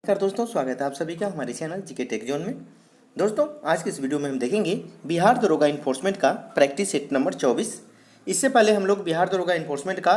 नमस्कार दोस्तों, स्वागत है आप सभी का हमारे चैनल जीके टेक जोन में। दोस्तों, आज के इस वीडियो में हम देखेंगे बिहार दरोगा इन्फोर्समेंट का प्रैक्टिस सेट नंबर 24। इससे पहले हम लोग बिहार दरोगा इन्फोर्समेंट का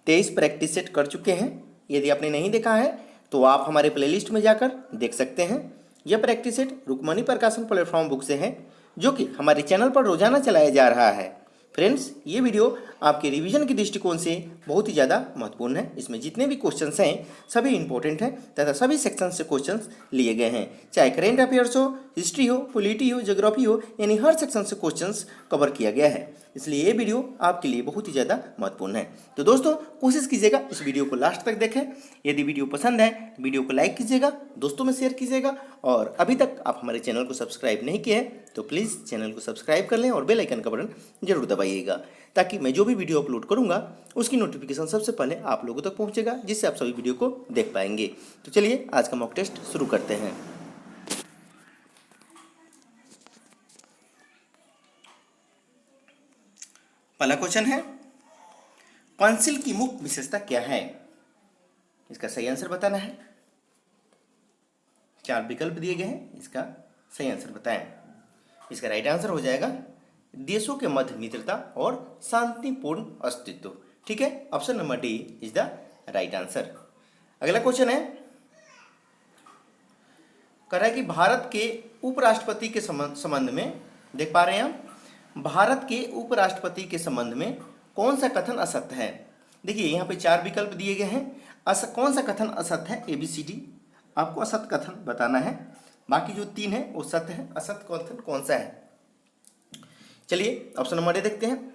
23 प्रैक्टिस सेट कर चुके हैं। यदि आपने नहीं देखा है तो आप हमारे प्लेलिस्ट में जाकर देख सकते हैं। यह प्रैक्टिस सेट रुक्मणी प्रकाशन प्लेटफॉर्म बुक से है, जो कि हमारे चैनल पर रोजाना चलाया जा रहा है। फ्रेंड्स, ये वीडियो आपके रिवीजन के दृष्टिकोण से बहुत ही ज़्यादा महत्वपूर्ण है। इसमें जितने भी क्वेश्चंस हैं सभी इंपॉर्टेंट हैं तथा सभी सेक्शन से क्वेश्चंस लिए गए हैं। चाहे करेंट अफेयर्स हो, हिस्ट्री हो, पॉलिटी हो, ज्योग्राफी हो, यानी हर सेक्शन से क्वेश्चंस कवर किया गया है। इसलिए ये वीडियो आपके लिए बहुत ही ज़्यादा महत्वपूर्ण है। तो दोस्तों, कोशिश कीजिएगा इस वीडियो को लास्ट तक देखें। यदि वीडियो पसंद है तो वीडियो को लाइक कीजिएगा, दोस्तों में शेयर कीजिएगा, और अभी तक आप हमारे चैनल को सब्सक्राइब नहीं किए हैं तो प्लीज़ चैनल को सब्सक्राइब कर लें और बेल आइकन का बटन जरूर दबाइएगा, ताकि मैं जो भी वीडियो अपलोड करूंगा उसकी नोटिफिकेशन सबसे पहले आप लोगों तक पहुंचेगा, जिससे आप सभी वीडियो को देख पाएंगे। तो चलिए आज का मॉक टेस्ट शुरू करते हैं। पहला क्वेश्चन है, पेंसिल की मुख्य विशेषता क्या है? इसका सही आंसर बताना है। 4 विकल्प दिए गए हैं, इसका सही आंसर बताएं। इसका राइट आंसर हो जाएगा देशों के मध्य मित्रता और शांतिपूर्ण अस्तित्व। ठीक है, option number D is the right answer. अगला क्वेश्चन है, कह रहा है कि भारत के उपराष्ट्रपति के संबंध में, देख पा रहे हैं हम, भारत के उपराष्ट्रपति के संबंध में कौन सा कथन असत्य है? देखिए यहाँ पे 4 विकल्प दिए गए हैं। कौन सा कथन असत्य है? ABCD आपको असत्य कथन बताना है। बाकी जो 3 है वो सत्य है। असत्य कथन कौन सा है? चलिए ऑप्शन नंबर ए देखते हैं।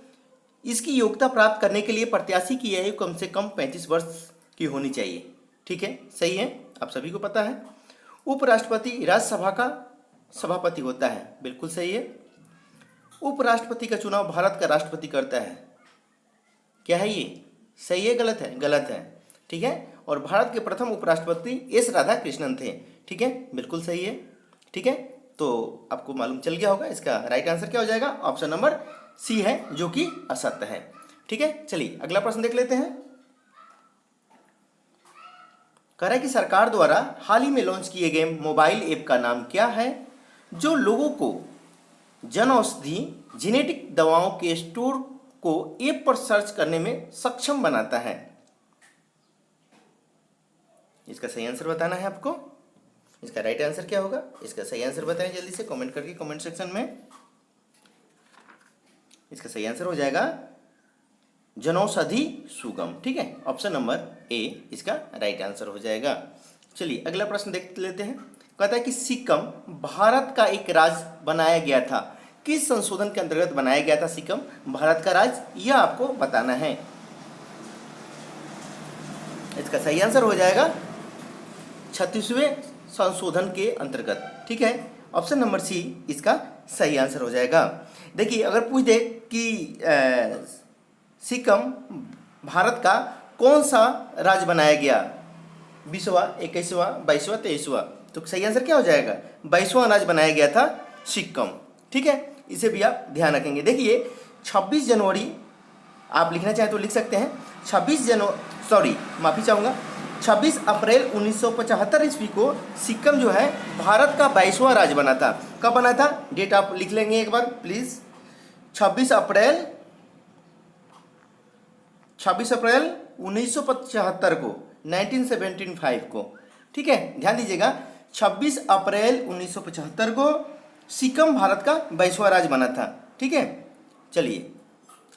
इसकी योग्यता प्राप्त करने के लिए प्रत्याशी की आयु कम से कम 35 वर्ष की होनी चाहिए। ठीक है, सही है, आप सभी को पता है। उपराष्ट्रपति राज्यसभा का सभापति होता है, बिल्कुल सही है। उपराष्ट्रपति का चुनाव भारत का राष्ट्रपति करता है, क्या है ये? सही है, गलत है? गलत है। ठीक है, और भारत के प्रथम उपराष्ट्रपति S राधाकृष्णन थे। ठीक है, बिल्कुल सही है। ठीक है, तो आपको मालूम चल गया होगा इसका राइट आंसर क्या हो जाएगा। ऑप्शन नंबर सी है, जो कि असत्य है। ठीक है, चलिए अगला प्रश्न देख लेते हैं। कह रहा है कि सरकार द्वारा हाल ही में लॉन्च किए गए मोबाइल ऐप का नाम क्या है, जो लोगों को जन औषधि जेनेटिक दवाओं के स्टोर को ऐप पर सर्च करने में सक्षम बनाता है? इसका सही आंसर बताना है आपको। इसका राइट आंसर क्या होगा? इसका सही आंसर बताएं जल्दी से कमेंट करके कमेंट सेक्शन में। इसका सही आंसर हो जाएगा जनौषधि सुगम। ठीक है, ऑप्शन नंबर ए इसका राइट आंसर हो जाएगा। चलिए अगला प्रश्न देख लेते हैं। कहता है कि सिक्किम भारत का एक राज्य बनाया गया था, किस संशोधन के अंतर्गत बनाया गया था सिक्किम भारत का राज्य? यह आपको बताना है। इसका सही आंसर हो जाएगा 36वें संशोधन के अंतर्गत। ठीक है, ऑप्शन नंबर सी इसका सही आंसर हो जाएगा। देखिए अगर पूछ दे कि सिक्किम भारत का कौन सा राज्य बनाया गया, 20वां, 21वां, 22वां, 23वां, तो सही आंसर क्या हो जाएगा? 22वां राज्य बनाया गया था सिक्किम। ठीक है, इसे भी आप ध्यान रखेंगे। देखिए 26 जनवरी आप लिखना चाहें तो लिख सकते हैं। 26 अप्रैल 1975 ईस्वी को सिक्किम जो है भारत का 22वां राज्य बना था। कब बना था? डेट आप लिख लेंगे एक बार प्लीज। 26 अप्रैल 1975 को, 1975 को। ठीक है, ध्यान दीजिएगा, 26 अप्रैल 1975 को सिक्किम भारत का 22वां राज्य बना था। ठीक है, चलिए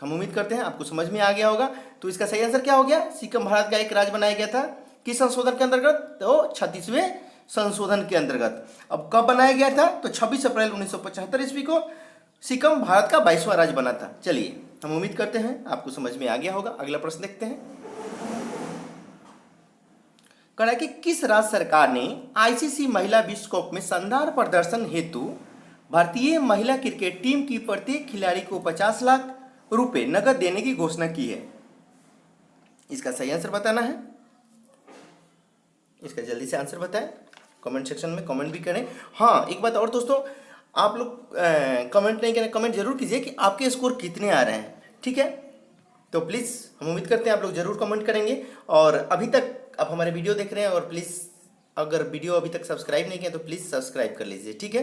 हम उम्मीद करते हैं आपको समझ में आ गया होगा। तो इसका सही आंसर क्या हो गया? सिक्किम भारत का एक राज्य बनाया गया था, किस संशोधन के अंतर्गत? तो 36वें संशोधन के अंतर्गत। अब कब बनाया गया था? तो 26 अप्रैल 1975 ईस्वी को सिक्किम भारत का 22वां राज्य बना था। चलिए हम उम्मीद करते हैं आपको समझ में आ गया होगा। अगला प्रश्न देखते हैं। कह रहा है कि किस राज्य सरकार ने ICC महिला विश्व कप में शानदार प्रदर्शन हेतु भारतीय महिला क्रिकेट टीम की प्रत्येक खिलाड़ी को 50 लाख रुपए नकद देने की घोषणा की है? इसका सही आंसर बताना है। इसका जल्दी से आंसर बताएं, कमेंट सेक्शन में कमेंट भी करें। हाँ, एक बात और दोस्तों, आप लोग कमेंट नहीं करें, कमेंट जरूर कीजिए कि आपके स्कोर कितने आ रहे हैं। ठीक है, तो प्लीज़ हम उम्मीद करते हैं आप लोग जरूर कमेंट करेंगे। और अभी तक आप हमारे वीडियो देख रहे हैं और प्लीज़ अगर वीडियो अभी तक सब्सक्राइब नहीं किया तो प्लीज़ सब्सक्राइब कर लीजिए, ठीक है।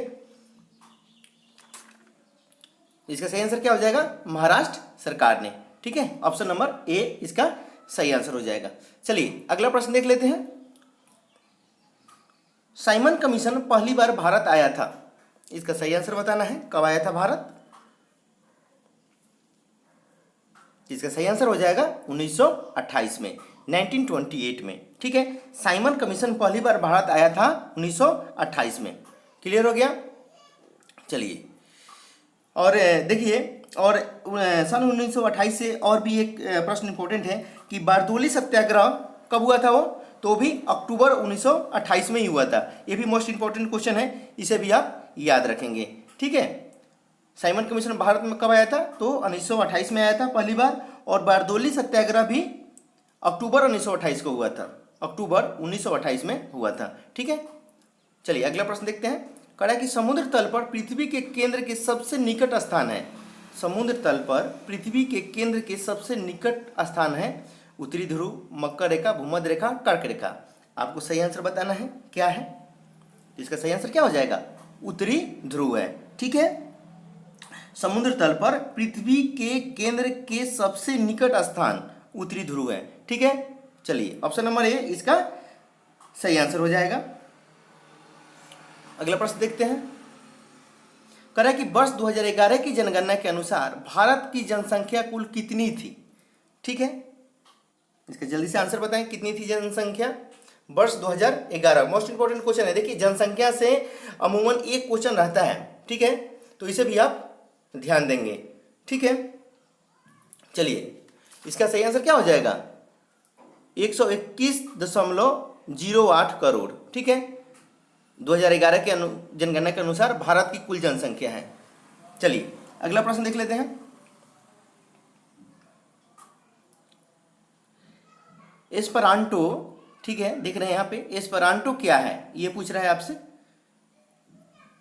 इसका सही आंसर क्या हो जाएगा? महाराष्ट्र सरकार ने, ठीक है। ऑप्शन नंबर ए इसका सही आंसर हो जाएगा। चलिए अगला प्रश्न देख लेते हैं। साइमन कमीशन पहली बार भारत आया था, इसका सही आंसर बताना है। कब आया था भारत? इसका सही आंसर हो जाएगा 1928 में, 1928 में, ठीक है। साइमन कमीशन पहली बार भारत आया था 1928 में। क्लियर हो गया? चलिए और देखिए, और सन 1928 से और भी एक प्रश्न इंपॉर्टेंट है कि बारदोली सत्याग्रह कब हुआ था? वो तो भी अक्टूबर 1928 में ही हुआ था। ये भी मोस्ट इंपॉर्टेंट क्वेश्चन है, इसे भी आप याद रखेंगे, ठीक है। साइमन कमीशन भारत में कब आया था? तो 1928 में आया था पहली बार, और बारदोली सत्याग्रह भी अक्टूबर 1928 को हुआ था, अक्टूबर 1928 में हुआ था, ठीक है। चलिए अगला प्रश्न देखते हैं। कड़ा कि समुद्र तल पर पृथ्वी के केंद्र के सबसे निकट स्थान है। समुद्र तल पर पृथ्वी के केंद्र के सबसे निकट स्थान है उत्तरी ध्रुव, मकर रेखा, भूमध्य रेखा, कर्क रेखा। आपको सही आंसर बताना है क्या है। इसका सही आंसर क्या हो जाएगा? उत्तरी ध्रुव है, ठीक है। समुद्र तल पर पृथ्वी के केंद्र के सबसे निकट स्थान उत्तरी ध्रुव है, ठीक है। चलिए ऑप्शन नंबर ए इसका सही आंसर हो जाएगा। अगला प्रश्न देखते हैं। कह रहा है कि वर्ष 2011 की जनगणना के अनुसार भारत की जनसंख्या कुल कितनी थी, ठीक है। इसका जल्दी से आंसर बताएं, कितनी थी जनसंख्या वर्ष 2011? मोस्ट इंपॉर्टेंट क्वेश्चन है। देखिए जनसंख्या से अमूमन एक क्वेश्चन रहता है, ठीक है, तो इसे भी आप ध्यान देंगे, ठीक है। चलिए इसका सही आंसर क्या हो जाएगा? 121.08 करोड़, ठीक है। 2011 के जनगणना के अनुसार भारत की कुल जनसंख्या है। चलिए अगला प्रश्न देख लेते हैं। एस्परांटो, ठीक है, देख रहे हैं यहाँ पे एस्परांटो क्या है, ये पूछ रहा है आपसे।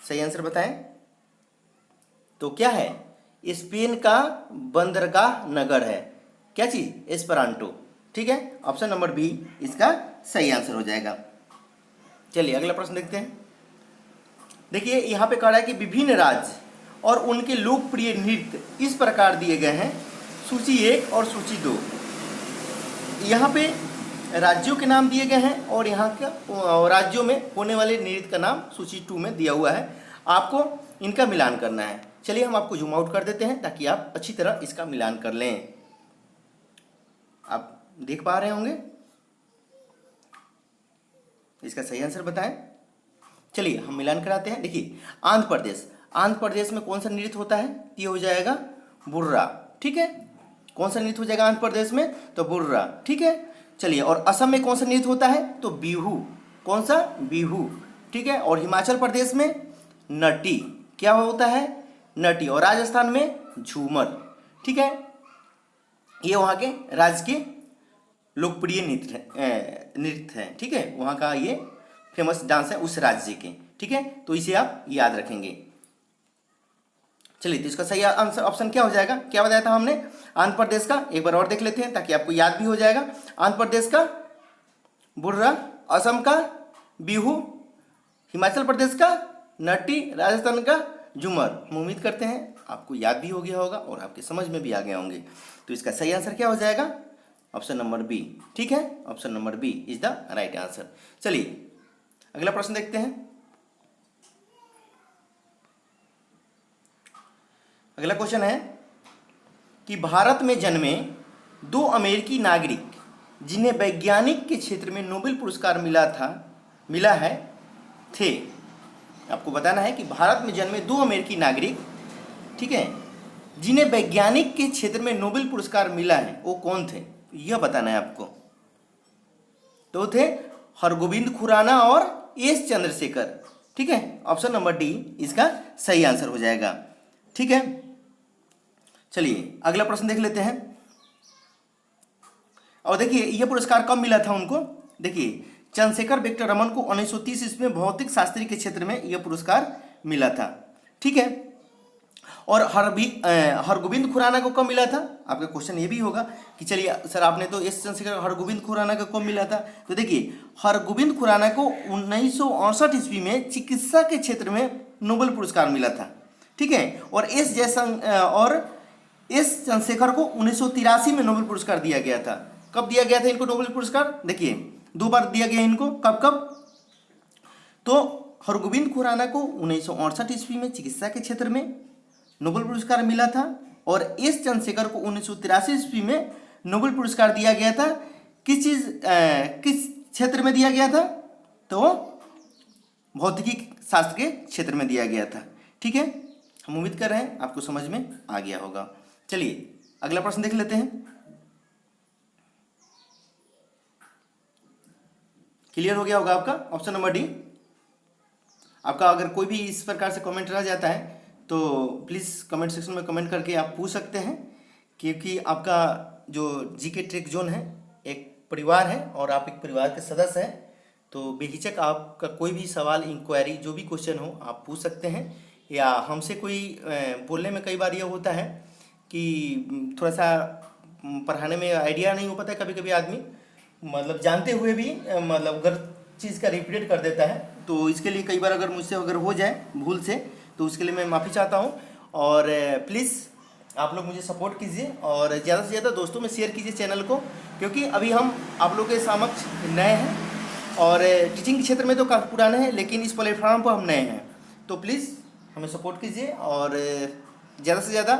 सही आंसर बताएं। तो क्या है? स्पेन का बंदरगाह नगर है। क्या चीज? एस्परांटो, ठीक है। ऑप्शन नंबर बी इसका सही आंसर हो जाएगा। चलिए अगला प्रश्न देखते हैं। देखिए यहाँ पे कह रहा है कि विभिन्न राज्य और उनके लोकप्रिय नृत्य इस प्रकार दिए गए हैं, सूची 1 और सूची 2। यहाँ पे राज्यों के नाम दिए गए हैं और यहाँ का राज्यों में होने वाले नृत्य का नाम सूची 2 में दिया हुआ है। आपको इनका मिलान करना है। चलिए हम आपको जूम आउट कर देते हैं ताकि आप अच्छी तरह इसका मिलान कर लें। आप देख पा रहे होंगे। इसका सही आंसर बताएं। चलिए हम मिलान कराते हैं। देखिए आंध्र प्रदेश, आंध्र प्रदेश में कौन सा नृत्य होता है? ये हो जाएगा बुर्रा, ठीक है। कौन सा नृत्य हो जाएगा आंध्र प्रदेश में? तो बुर्रा, ठीक है। चलिए और असम में कौन सा नृत्य होता है? तो बिहू। कौन सा? बिहू, ठीक है। और हिमाचल प्रदेश में नटी, क्या होता है? नटी। और राजस्थान में झूमर, ठीक है। ये वहाँ के राज्य के लोकप्रिय नृत्य है, ठीक है। वहाँ का ये फेमस डांस है उस राज्य के, ठीक है। तो इसे आप याद रखेंगे। चलिए तो इसका सही आंसर ऑप्शन क्या हो जाएगा? क्या बताया था हमने? आंध्र प्रदेश का। एक बार और देख लेते हैं ताकि आपको याद भी हो जाएगा। आंध्र प्रदेश का बुर्रा, असम का बिहू, हिमाचल प्रदेश का नटी, राजस्थान का झूमर। हम उम्मीद करते हैं आपको याद भी हो गया होगा और आपके समझ में भी आ गए होंगे। तो इसका सही आंसर क्या हो जाएगा? ऑप्शन नंबर बी, ठीक है। Option number B is the right answer. चलिए अगला प्रश्न देखते हैं। अगला क्वेश्चन है कि भारत में जन्मे 2 अमेरिकी नागरिक जिन्हें वैज्ञानिक के क्षेत्र में नोबेल पुरस्कार मिला है थे। आपको बताना है कि भारत में जन्मे 2 अमेरिकी नागरिक, ठीक है, जिन्हें वैज्ञानिक के क्षेत्र में नोबेल पुरस्कार मिला है, वो कौन थे? यह बताना है आपको। तो थे हरगोविंद खुराना और एस चंद्रशेखर, ठीक है। ऑप्शन नंबर डी इसका सही आंसर हो जाएगा, ठीक है। चलिए अगला प्रश्न देख लेते हैं। और देखिए यह पुरस्कार कब मिला था उनको? देखिए चंद्रशेखर वेक्टर रमन को 1930 ईस्वी में भौतिक शास्त्री के क्षेत्र में यह पुरस्कार मिला था, ठीक है। और हरगोविंद खुराना को कब मिला था? आपका क्वेश्चन ये भी होगा कि चलिए सर आपने तो एस चंद्रशेखर हरगोविंद खुराना को कब मिला था? तो देखिए हरगोविंद खुराना को 1968 ईस्वी में चिकित्सा के क्षेत्र में नोबेल पुरस्कार मिला था, ठीक है। और एस चंद्रशेखर को 1983 में नोबेल पुरस्कार दिया गया था। कब दिया गया था इनको नोबेल पुरस्कार? देखिए 2 बार दिया गया इनको। कब कब? तो हरगोविंद खुराना को 1968 ईस्वी में चिकित्सा के क्षेत्र में नोबेल पुरस्कार मिला था और एस चंद्रशेखर को 1983 ईस्वी में नोबेल पुरस्कार दिया गया था। किस क्षेत्र में दिया गया था? तो भौतिकी शास्त्र के क्षेत्र में दिया गया था, ठीक है। हम उम्मीद कर रहे हैं आपको समझ में आ गया होगा। चलिए अगला प्रश्न देख लेते हैं। क्लियर हो गया होगा आपका ऑप्शन नंबर डी। आपका अगर कोई भी इस प्रकार से कमेंट रह जाता है तो प्लीज़ कमेंट सेक्शन में कमेंट करके आप पूछ सकते हैं, क्योंकि आपका जो जीके ट्रिक जोन है एक परिवार है और आप एक परिवार के सदस्य हैं, तो बेहिचक आपका कोई भी सवाल, इंक्वायरी, जो भी क्वेश्चन हो आप पूछ सकते हैं। या हमसे कोई बोलने में कई बार यह होता है कि थोड़ा सा पढ़ाने में आइडिया नहीं हो पाता है, कभी कभी आदमी मतलब जानते हुए भी मतलब गलत चीज़ का रिपीट कर देता है। तो इसके लिए कई बार अगर मुझसे अगर हो जाए भूल से तो उसके लिए मैं माफ़ी चाहता हूँ। और प्लीज़ आप लोग मुझे सपोर्ट कीजिए और ज़्यादा से ज़्यादा दोस्तों में शेयर कीजिए चैनल को, क्योंकि अभी हम आप लोगों के समक्ष नए हैं और टीचिंग के क्षेत्र में तो काफ़ी पुराने हैं, लेकिन इस प्लेटफॉर्म पर हम नए हैं। तो प्लीज़ हमें सपोर्ट कीजिए और ज़्यादा से ज़्यादा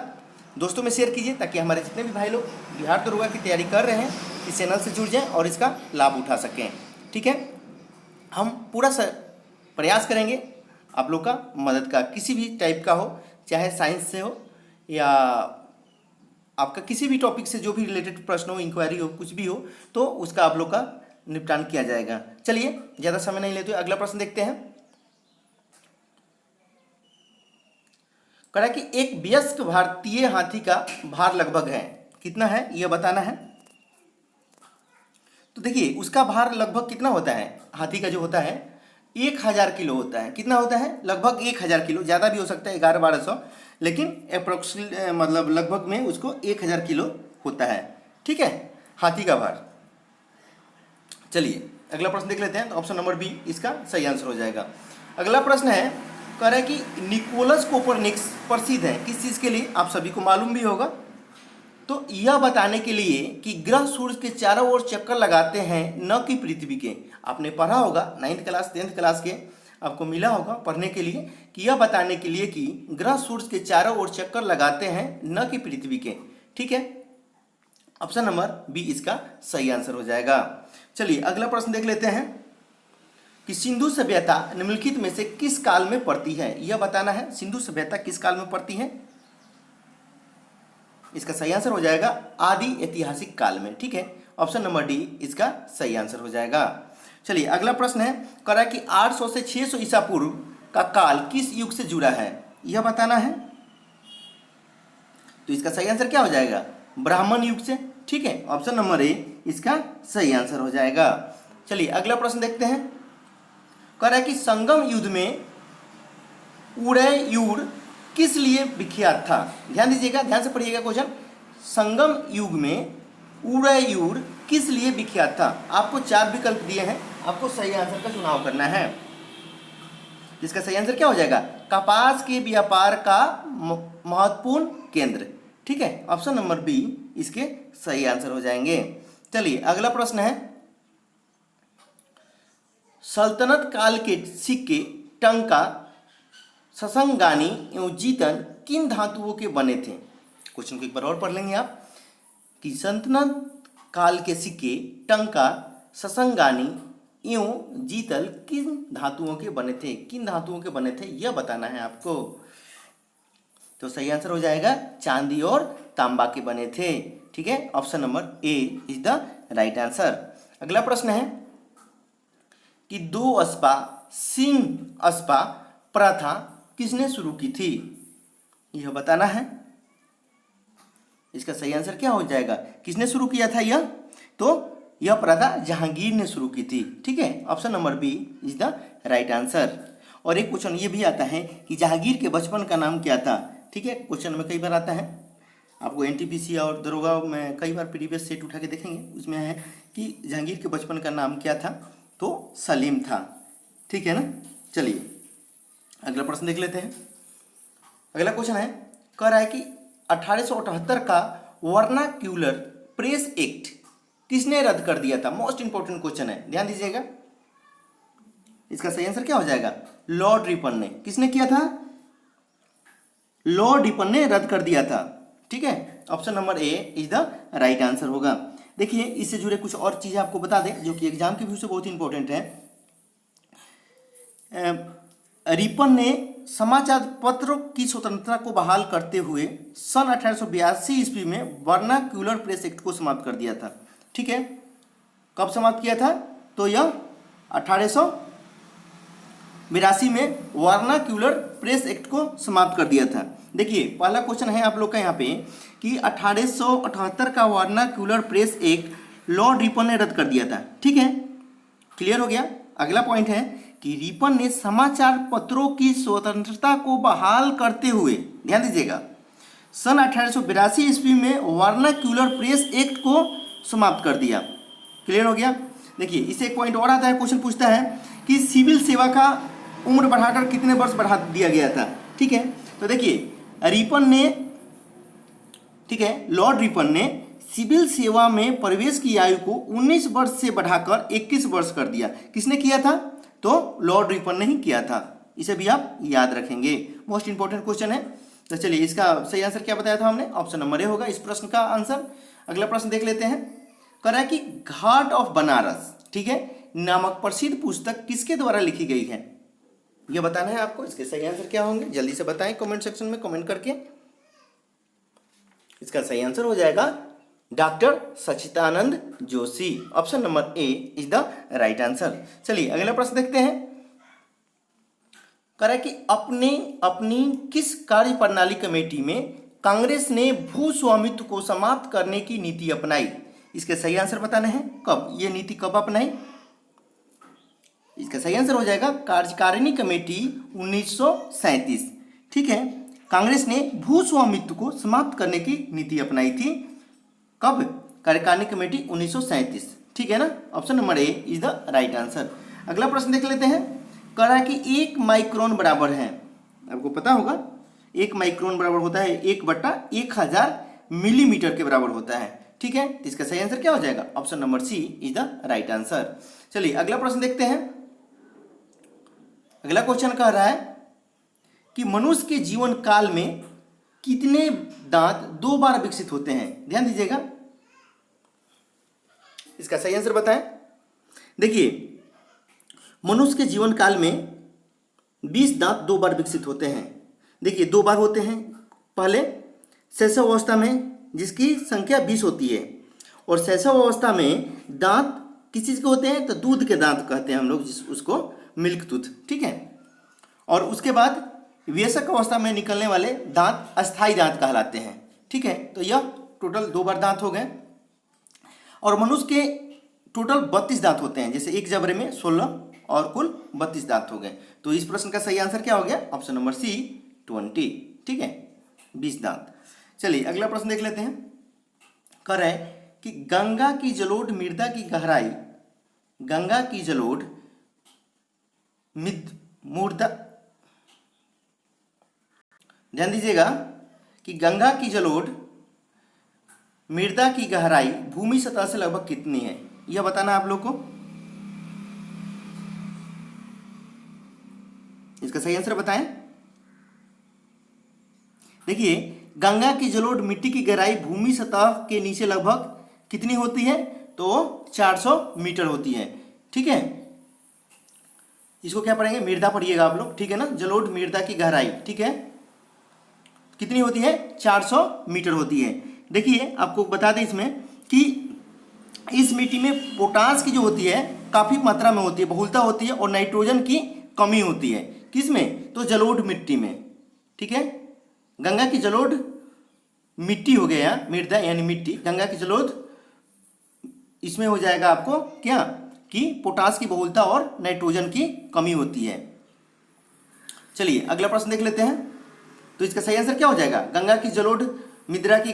दोस्तों में शेयर कीजिए, ताकि हमारे जितने भी भाई लोग बिहार दरोगा की तैयारी कर रहे हैं इस चैनल से जुड़ जाएं और इसका लाभ उठा सकें, ठीक है। हम पूरा प्रयास करेंगे आप लोग का मदद का, किसी भी टाइप का हो, चाहे साइंस से हो या आपका किसी भी टॉपिक से जो भी रिलेटेड प्रश्न हो, इंक्वायरी हो, कुछ भी हो, तो उसका आप लोग का निपटान किया जाएगा। चलिए ज़्यादा समय नहीं लेते हुए अगला प्रश्न देखते हैं। कहा कि एक वयस्क भारतीय हाथी का भार लगभग है, कितना है यह बताना है। तो देखिए उसका भार लगभग कितना होता है, हाथी का जो होता है 1000 किलो होता है। कितना होता है? लगभग 1000 किलो, ज़्यादा भी हो सकता है 1100-1200, लेकिन अप्रोक्सीमेट मतलब लगभग में उसको 1000 किलो होता है, ठीक है, हाथी का भार। चलिए अगला प्रश्न देख लेते हैं। तो ऑप्शन नंबर बी इसका सही आंसर हो जाएगा। अगला प्रश्न है, कह रहा है कि निकोलस कोपरनिकस प्रसिद्ध है किस चीज़ के लिए? आप सभी को मालूम भी होगा। तो यह बताने के लिए कि ग्रह सूर्य के चारों ओर चक्कर लगाते हैं, न कि पृथ्वी के। आपने पढ़ा होगा 9th क्लास 10th क्लास के, आपको मिला होगा पढ़ने के लिए कि यह बताने के लिए कि ग्रह सूर्य के चारों ओर चक्कर लगाते हैं, न कि पृथ्वी के, ठीक है। ऑप्शन नंबर बी इसका सही आंसर हो जाएगा। चलिए अगला प्रश्न देख लेते हैं कि सिंधु सभ्यता निम्नलिखित में से किस काल में पड़ती है? यह बताना है सिंधु सभ्यता किस काल में पड़ती है। इसका सही आंसर हो जाएगा आदि ऐतिहासिक काल में, ठीक है। ऑप्शन नंबर डी इसका सही आंसर हो जाएगा। चलिए अगला प्रश्न है, कह रहा है कि 800 से 600 ईसा पूर्व का काल किस युग से जुड़ा है? यह बताना है। तो इसका सही आंसर क्या हो जाएगा? ब्राह्मण युग से, ठीक है। ऑप्शन नंबर ए इसका सही आंसर हो जाएगा। चलिए अगला प्रश्न देखते हैं। कह रहा है कि संगम युद्ध में उदययूर किस लिए विख्यात था? ध्यान दीजिएगा, ध्यान से पढ़िएगा क्वेश्चन। संगम युग में उदययूर किस लिए विख्यात था? आपको 4 विकल्प दिए हैं, आपको सही आंसर का चुनाव करना है। इसका सही आंसर क्या हो जाएगा? कपास के व्यापार का महत्वपूर्ण केंद्र, ठीक है। ऑप्शन नंबर बी इसके सही आंसर हो जाएंगे। चलिए अगला प्रश्न है, सल्तनत काल के सिक्के टंका, ससंगानी एवं जीतन किन धातुओं के बने थे? क्वेश्चन को एक बार और पढ़ लेंगे आप कि सल्तनत काल के सिक्के टंका, ससंगानी एवं जीतल किन धातुओं के बने थे? किन धातुओं के बने थे यह बताना है आपको। तो सही आंसर हो जाएगा चांदी और तांबा के बने थे, ठीक है। Option number A is the right answer. अगला प्रश्न है कि 2 अस्पा सिंह अस्पा प्रथा किसने शुरू की थी? यह बताना है। इसका सही आंसर क्या हो जाएगा? किसने शुरू किया था यह? तो यह प्रथा जहांगीर ने शुरू की थी, ठीक है। Option number B is the right answer. और एक क्वेश्चन ये भी आता है कि जहांगीर के बचपन का नाम क्या था? ठीक है, क्वेश्चन में कई बार आता है। आपको एनटीपीसी और दरोगा में कई बार प्रीवियस सेट उठा के देखेंगे, उसमें है कि जहांगीर के बचपन का नाम क्या था, तो सलीम था। ठीक है ना। चलिए अगला प्रश्न देख लेते हैं। अगला क्वेश्चन है, कह रहा है कि 1878 का वर्नाक्यूलर प्रेस एक्ट किसने रद्द कर दिया था। मोस्ट इंपॉर्टेंट क्वेश्चन है, ध्यान दीजिएगा। इसका सही आंसर क्या हो जाएगा, लॉर्ड रिपन ने। किसने किया था, लॉर्ड रिपन ने रद्द कर दिया था। ठीक है, option number A is the right answer होगा। देखिए इससे जुड़े कुछ और चीजें आपको बता दें जो कि एग्जाम के व्यू से बहुत इंपॉर्टेंट है। रिपन ने समाचार पत्रों की स्वतंत्रता को बहाल करते हुए सन 1882 ईस्वी में वर्नाक्यूलर प्रेस एक्ट को समाप्त कर दिया था। ठीक है, कब समाप्त किया था, तो यह 1882 में वर्नाक्यूलर प्रेस एक्ट को समाप्त कर दिया था। देखिए पहला क्वेश्चन है आप लोग का यहाँ पे कि 1878 का vernacular press act Lord Ripon ने रद्द कर दिया था। ठीक है, क्लियर हो गया। अगला पॉइंट है कि रिपन ने समाचार पत्रों की स्वतंत्रता को बहाल करते हुए, ध्यान दीजिएगा, सन 1882 ईस्वी में वर्नाक्यूलर प्रेस एक्ट को समाप्त कर दिया। क्लियर हो गया। देखिए इससे एक पॉइंट और आता है, क्वेश्चन पूछता है कि सिविल सेवा का उम्र बढ़ाकर कितने वर्ष बढ़ा दिया गया था। ठीक है, तो देखिए रिपन ने, ठीक है, लॉर्ड रिपन ने सिविल सेवा में प्रवेश की आयु को 19 वर्ष से बढ़ाकर 21 वर्ष कर दिया। किसने किया था, तो लॉर्ड रिपन ने ही किया था। इसे भी आप याद रखेंगे, मोस्ट इंपॉर्टेंट क्वेश्चन है। तो चलिए इसका सही आंसर क्या बताया था हमने, ऑप्शन नंबर ए होगा इस प्रश्न का आंसर। अगला प्रश्न देख लेते हैं। कह रहा है कि घाट ऑफ बनारस, ठीक है, नामक प्रसिद्ध पुस्तक किसके द्वारा लिखी गई है, यह बताना है आपको। इसके सही आंसर क्या होंगे जल्दी से बताएं कमेंट सेक्शन में कमेंट करके। इसका सही आंसर हो जाएगा doctor Sachchidanand Joshi. Option number A is the right answer. चलिए अगला प्रश्न देखते हैं। कह रहा है कि अपनी किस कार्य प्रणाली कमेटी में कांग्रेस ने भू स्वामित्व को समाप्त करने की नीति अपनाई। इसके सही आंसर बताने हैं, कब यह नीति कब अपनाई। इसका सही आंसर हो जाएगा कार्यकारिणी कमेटी 1937। ठीक है, कांग्रेस ने भू स्वामित्व को समाप्त करने की नीति अपनाई थी, कब, कार्यकारिणी कमेटी 1937। ठीक है ना, option number A is the right answer. अगला प्रश्न देख लेते हैं। कह रहा है कि 1 माइक्रोन बराबर है, आपको पता होगा 1 माइक्रोन बराबर होता है 1/1000 मिलीमीटर के बराबर होता है। ठीक है, इसका सही आंसर क्या हो जाएगा, option number C is the right answer. चलिए अगला प्रश्न देखते हैं। अगला क्वेश्चन कह रहा है कि मनुष्य के जीवन काल में कितने दांत 2 बार विकसित होते हैं। ध्यान दीजिएगा, इसका सही आंसर बताएं। देखिए मनुष्य के जीवन काल में 20 दांत 2 बार विकसित होते हैं। देखिए 2 बार होते हैं, पहले शैशव अवस्था में जिसकी संख्या 20 होती है, और शैशव अवस्था में दांत किस चीज के होते हैं, तो दूध के दांत कहते हैं हम लोग उसको मिल्क टूथ। ठीक है, और उसके बाद वयस्क अवस्था में निकलने वाले दांत अस्थायी दांत कहलाते हैं। ठीक है, तो यह टोटल 2 बार दांत हो गए। और मनुष्य के टोटल 32 दांत होते हैं, जैसे एक जबड़े में 16 और कुल 32 दांत हो गए। तो इस प्रश्न का सही आंसर क्या हो गया, ऑप्शन नंबर सी 20। ठीक है, 20 दांत। चलिए अगला प्रश्न देख लेते हैं। कह रहा है कि गंगा की जलोढ़ मृदा की गहराई, गंगा की जलोढ़ मुर्दा, ध्यान दीजिएगा कि गंगा की जलोढ़ मृदा की गहराई भूमि सतह से लगभग कितनी है, यह बताना आप लोग को। इसका सही आंसर बताएं। देखिए गंगा की जलोढ़ मिट्टी की गहराई भूमि सतह के नीचे लगभग कितनी होती है, तो 400 मीटर होती है। ठीक है, इसको क्या पढ़ेंगे, मृदा पढ़िएगा आप लोग। ठीक है ना, जलोढ़ मृदा की गहराई, ठीक है, कितनी होती है, 400 मीटर होती है। देखिए आपको बता दें इसमें कि इस मिट्टी में पोटास की जो होती है काफ़ी मात्रा में होती है, बहुलता होती है, और नाइट्रोजन की कमी होती है। किसमें, तो जलोढ़ मिट्टी में। ठीक है, गंगा की जलोढ़ मिट्टी हो गया, मृदा यानी मिट्टी, गंगा की जलोढ़ इसमें हो जाएगा आपको क्या, कि पोटास की बहुलता और नाइट्रोजन की कमी होती है। चलिए अगला प्रश्न देख लेते हैं। तो इसका सही आंसर क्या हो जाएगा? गंगा की जलोढ़ मृदा की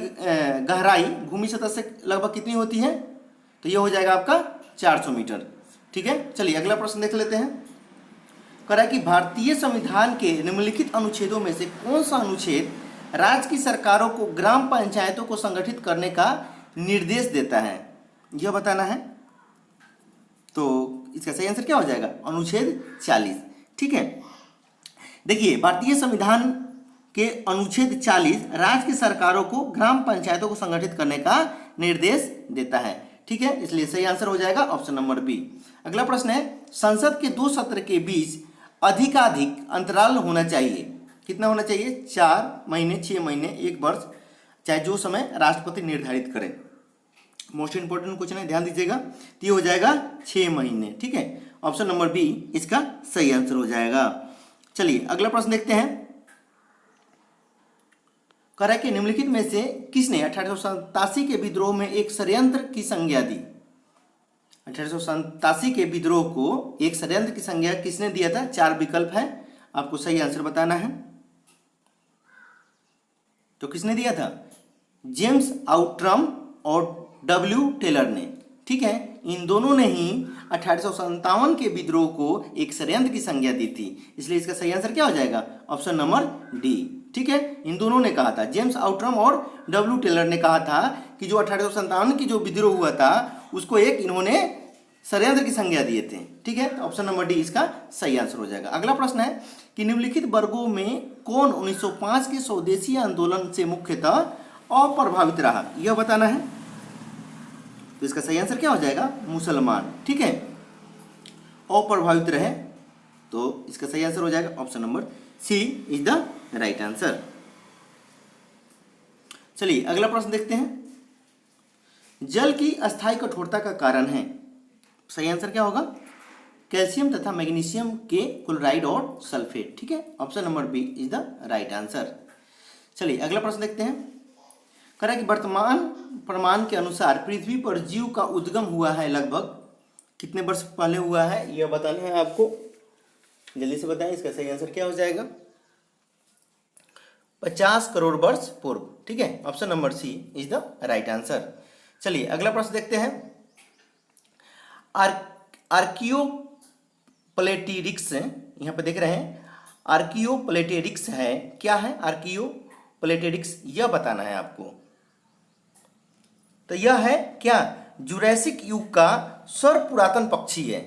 गहराई भूमि सतह से लगभग कितनी होती है? तो ये हो जाएगा आपका 400 मीटर। ठीक है, चलिए अगला प्रश्न देख लेते हैं। कह रहा है कि भारतीय संविधान के निम्नलिखित अनुच्छेदों में से कौन सा अनुच्छेद राज्य की सरकारों को ग्राम पंचायतों को संगठित करने का निर्देश देता है? यह बताना है। तो इसका सही आंसर क्या हो जाएगा? अनुच्छेद 40। ठीक है, देखिए भारतीय संविधान के अनुच्छेद 40 राज्य की सरकारों को ग्राम पंचायतों को संगठित करने का निर्देश देता है। ठीक है, इसलिए सही आंसर हो जाएगा ऑप्शन नंबर बी। अगला प्रश्न है, संसद के 2 सत्र के बीच अधिकाधिक अंतराल होना चाहिए। कितना होना चाहिए? 4 महीने, 6 महीने, 1 वर्ष, चाहे जो समय राष्ट्रपति निर्धारित करे। मोस्ट इंपोर्टेंट क्वेश्चन है, ध्यान दीजिएगा। तो ये हो जाएगा 6 महीने। ठीक है, ऑप्शन नंबर बी इसका सही आंसर हो जाएगा। चलिए अगला प्रश्न देखते हैं। कह रहा है कि निम्नलिखित में से किसने 1887 के विद्रोह में एक षड्यंत्र की संज्ञा दी? 1887 के विद्रोह को एक षड्यंत्र की संज्ञा किसने दिया था? 4 विकल्प है, आपको सही आंसर बताना है। तो किसने दिया था? जेम्स आउट्रम और डब्ल्यू टेलर ने। ठीक है, इन दोनों ने ही 1857 के विद्रोह को एक षड्यंत्र की संज्ञा दी थी, इसलिए इसका सही आंसर क्या हो जाएगा? Option number D. ठीक है, इन दोनों ने कहा था, जेम्स आउट्रम और डब्ल्यू टेलर ने कहा था कि जो 1857 की जो विद्रोह हुआ था उसको एक इन्होंने षड्यंत्र की संज्ञा दिए थे। ठीक है, तो ऑप्शन नंबर डी इसका सही आंसर हो जाएगा। अगला प्रश्न है कि निम्नलिखित वर्गों में कौन 1905 के स्वदेशी आंदोलन से मुख्यतः अप्रभावित रहा? यह बताना है। तो इसका सही आंसर क्या हो जाएगा? मुसलमान। ठीक है, अप्रभावित रहे, तो इसका सही आंसर हो जाएगा option number C is the right answer. चलिए अगला प्रश्न देखते हैं। जल की अस्थायी कठोरता का कारण है, सही आंसर क्या होगा? कैल्शियम तथा मैग्नीशियम के क्लोराइड और सल्फेट। ठीक है, option number B is the right answer. चलिए अगला प्रश्न देखते हैं। कह रहा है कि वर्तमान प्रमाण के अनुसार पृथ्वी पर जीव का उद्गम हुआ है लगभग कितने वर्ष पहले हुआ है? यह बताना है आपको, जल्दी से बताएं। इसका सही आंसर क्या हो जाएगा? 50 करोड़ वर्ष पूर्व। ठीक है, option number C is the right answer. चलिए अगला प्रश्न देखते हैं। आर्कियोप्लेटिरिक्स, यहाँ पे देख रहे हैं आर्कियोप्लेटिरिक्स है, क्या है आर्कियोप्लेटिरिक्स? यह बताना है आपको। तो यह है क्या? जुरैसिक युग का सर्वपुरातन पक्षी है।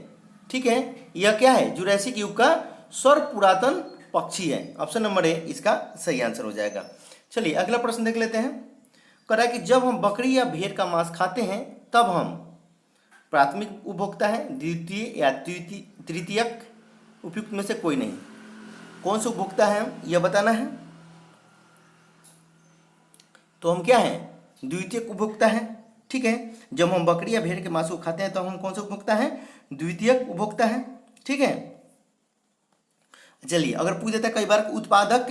ठीक है, यह क्या है? जुरैसिक युग का सर्वपुरातन पक्षी है। ऑप्शन नंबर ए इसका सही आंसर हो जाएगा। चलिए अगला प्रश्न देख लेते हैं। कह रहा है कि जब हम बकरी या भेड़ का मांस खाते हैं तब हम प्राथमिक उपभोक्ता है, द्वितीय या तृतीयक उपयुक्त में से कोई नहीं। कौन से उपभोक्ता है यह बताना है। तो हम क्या हैं? द्वितीयक उपभोक्ता है। ठीक है, जब हम बकरी या भेड़ के मांस को खाते हैं तो हम कौन से उपभोक्ता हैं? द्वितीयक उपभोक्ता है। ठीक है, चलिए अगर पूछ देता है कई बार उत्पादक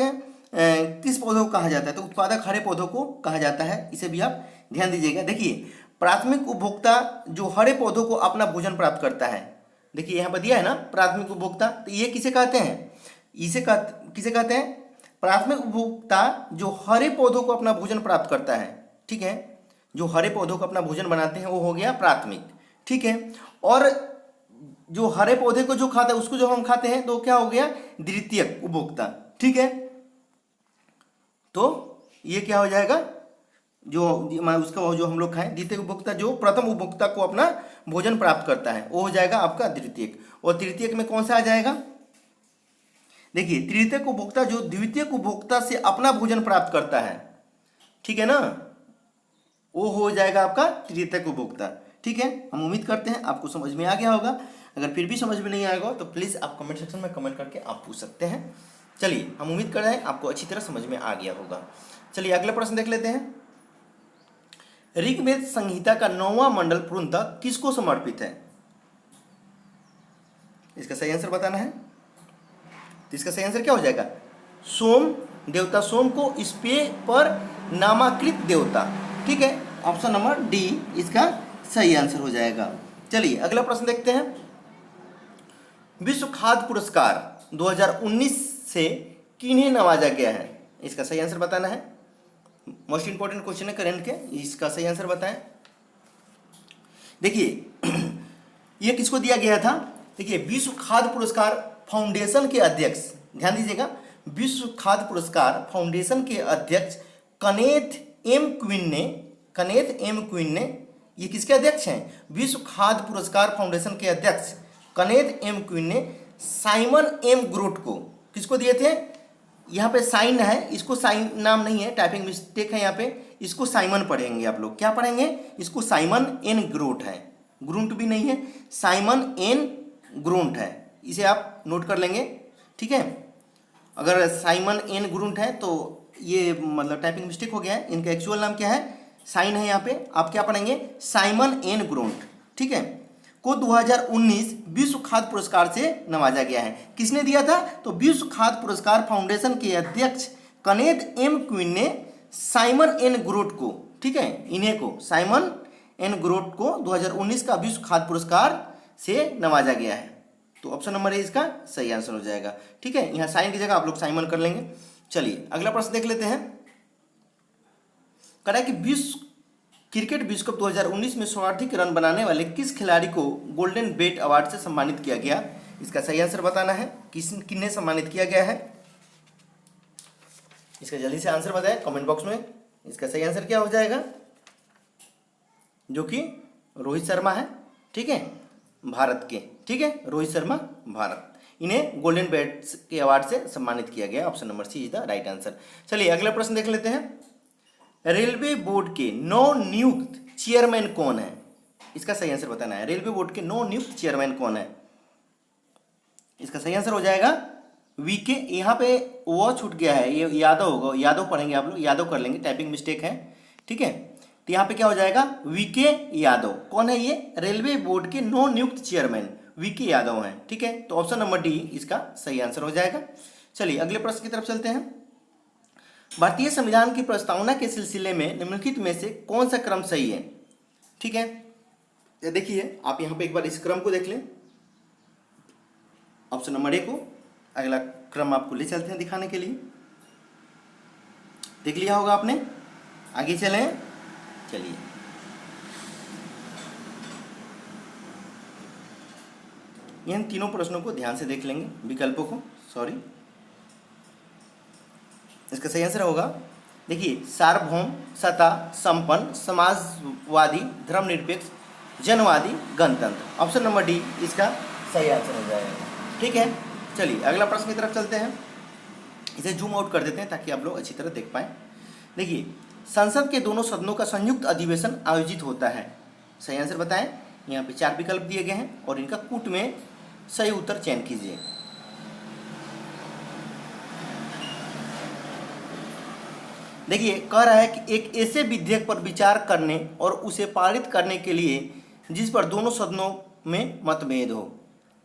किस पौधों को कहा जाता है, तो उत्पादक हरे पौधों को कहा जाता है, इसे भी आप ध्यान दीजिएगा। देखिए प्राथमिक उपभोक्ता जो हरे पौधों को अपना भोजन प्राप्त करता है, देखिए यहाँ पर दिया है ना प्राथमिक उपभोक्ता, तो ये किसे कहते हैं? किसे कहते हैं? प्राथमिक उपभोक्ता जो हरे पौधों को अपना भोजन प्राप्त करता है। ठीक है, जो हरे पौधों को अपना भोजन बनाते हैं वो हो गया प्राथमिक। ठीक है, और जो हरे पौधे को जो खाता है उसको जो हम खाते हैं तो क्या हो गया? द्वितीयक उपभोक्ता। ठीक है, तो ये क्या हो जाएगा? जो उसका जो हम लोग खाएं, द्वितीय उपभोक्ता जो प्रथम उपभोक्ता को अपना भोजन प्राप्त करता है वो हो जाएगा आपका द्वितीयक। और तृतीयक में कौन सा आ जाएगा? देखिए तृतीयक उपभोक्ता जो द्वितीयक उपभोक्ता से अपना भोजन प्राप्त करता है, ठीक है ना, वो हो जाएगा आपका तृतीयक उपभोक्ता। ठीक है, हम उम्मीद करते हैं आपको समझ में आ गया होगा। अगर फिर भी समझ में नहीं आएगा तो प्लीज़ आप कमेंट सेक्शन में कमेंट करके आप पूछ सकते हैं। चलिए हम उम्मीद कर रहे हैं आपको अच्छी तरह समझ में आ गया होगा। चलिए अगला प्रश्न देख लेते हैं। ऋग्वेद संहिता का 9वां मंडल पूर्णतः किसको समर्पित है? इसका सही आंसर बताना है। तो इसका सही आंसर क्या हो जाएगा? सोम, देवता सोम को इस पे पर नामांकित देवता। ठीक है, ऑप्शन नंबर डी इसका सही आंसर हो जाएगा। चलिए अगला प्रश्न देखते हैं। विश्व खाद्य पुरस्कार 2019 से किन्हें नवाजा गया है? इसका सही आंसर बताना है। मोस्ट इंपॉर्टेंट क्वेश्चन है करंट के, इसका सही आंसर बताएं। देखिए ये किसको दिया गया था? देखिए विश्व खाद्य पुरस्कार फाउंडेशन के अध्यक्ष, ध्यान दीजिएगा, विश्व खाद्य पुरस्कार फाउंडेशन के अध्यक्ष कनेथ एम क्वीन ने, ये किसके अध्यक्ष हैं? विश्व खाद्य पुरस्कार फाउंडेशन के अध्यक्ष कनेथ एम क्वीन ने साइमन एम ग्रोट को, किसको दिए थे? यहाँ पे साइन है, इसको साइन नाम नहीं है, टाइपिंग मिस्टेक है यहाँ पे, इसको साइमन पढ़ेंगे आप लोग। क्या पढ़ेंगे? इसको साइमन एन ग्रोट है, ग्रुंट भी नहीं है, साइमन एन ग्रुंट है, इसे आप नोट कर लेंगे, ठीक है। अगर साइमन एन ग्रुंट है तो ये मतलब टाइपिंग मिस्टेक हो गया है। इनका एक्चुअल नाम क्या है? साइन है यहाँ पे, आप क्या पढ़ेंगे? साइमन एन ग्रुंट, ठीक है, को 2019 विश्व खाद्य पुरस्कार से नवाजा गया है। किसने दिया था? तो विश्व खाद्य पुरस्कार फाउंडेशन के अध्यक्ष कनेथ एम क्वीन ने साइमन एन ग्रोट को, ठीक है, इन्हें को साइमन एन ग्रोट को 2019 का विश्व खाद्य पुरस्कार से नवाजा गया है। तो ऑप्शन नंबर ए इसका सही आंसर हो जाएगा, ठीक है। यहाँ साइन की जगह आप लोग साइमन कर लेंगे। चलिए अगला प्रश्न देख लेते हैं। कह रहा है कि विश्व क्रिकेट विश्व कप 2019 में सर्वाधिक रन बनाने वाले किस खिलाड़ी को गोल्डन बैट अवार्ड से सम्मानित किया गया? इसका सही आंसर बताना है, किन्हें सम्मानित किया गया है, इसका जल्दी से आंसर बताएं कमेंट बॉक्स में। इसका सही आंसर क्या हो जाएगा? जो कि रोहित शर्मा है, ठीक है, भारत के, ठीक है, रोहित शर्मा भारत, इन्हें गोल्डन बैट के अवार्ड से सम्मानित किया गया। Option number C is the right answer. चलिए अगला प्रश्न देख लेते हैं। रेलवे बोर्ड के नव नियुक्त चेयरमैन कौन है? इसका सही आंसर बताना है। रेलवे बोर्ड के नव नियुक्त चेयरमैन कौन है? इसका सही आंसर हो जाएगा वीके, यहाँ पे वो छूट गया है, ये यादव होगा, यादव पढ़ेंगे आप लोग, यादव कर लेंगे, टाइपिंग मिस्टेक है, ठीक है। तो यहाँ पे क्या हो जाएगा? वीके यादव। कौन है ये? रेलवे बोर्ड के नव नियुक्त चेयरमैन वीके यादव हैं, ठीक है। तो ऑप्शन नंबर डी इसका सही आंसर हो जाएगा। चलिए अगले प्रश्न की तरफ चलते हैं। भारतीय संविधान की प्रस्तावना के सिलसिले में निम्नलिखित में से कौन सा क्रम सही है? ठीक है, ये देखिए आप यहाँ पे एक बार इस क्रम को देख लें, ऑप्शन नंबर ए को। अगला क्रम आपको ले चलते हैं दिखाने के लिए, देख लिया होगा आपने, आगे चलें। चलिए इन तीनों प्रश्नों को ध्यान से देख लेंगे, विकल्पों को, सॉरी। इसका सही आंसर होगा, देखिए, सार्वभौम, सत्ता, संपन्न, समाजवादी, धर्मनिरपेक्ष, जनवादी, गणतंत्र। ऑप्शन नंबर डी इसका सही आंसर हो जाएगा, ठीक है। चलिए अगला प्रश्न की तरफ चलते हैं, इसे जूम आउट कर देते हैं ताकि आप लोग अच्छी तरह देख पाएं। देखिए, संसद के दोनों सदनों का संयुक्त अधिवेशन आयोजित होता है। सही आंसर बताएं। यहाँ पे 4 विकल्प दिए गए हैं और इनका कूट में सही उत्तर चयन कीजिए। देखिए, कह रहा है कि एक ऐसे विधेयक पर विचार करने और उसे पारित करने के लिए जिस पर दोनों सदनों में मतभेद हो,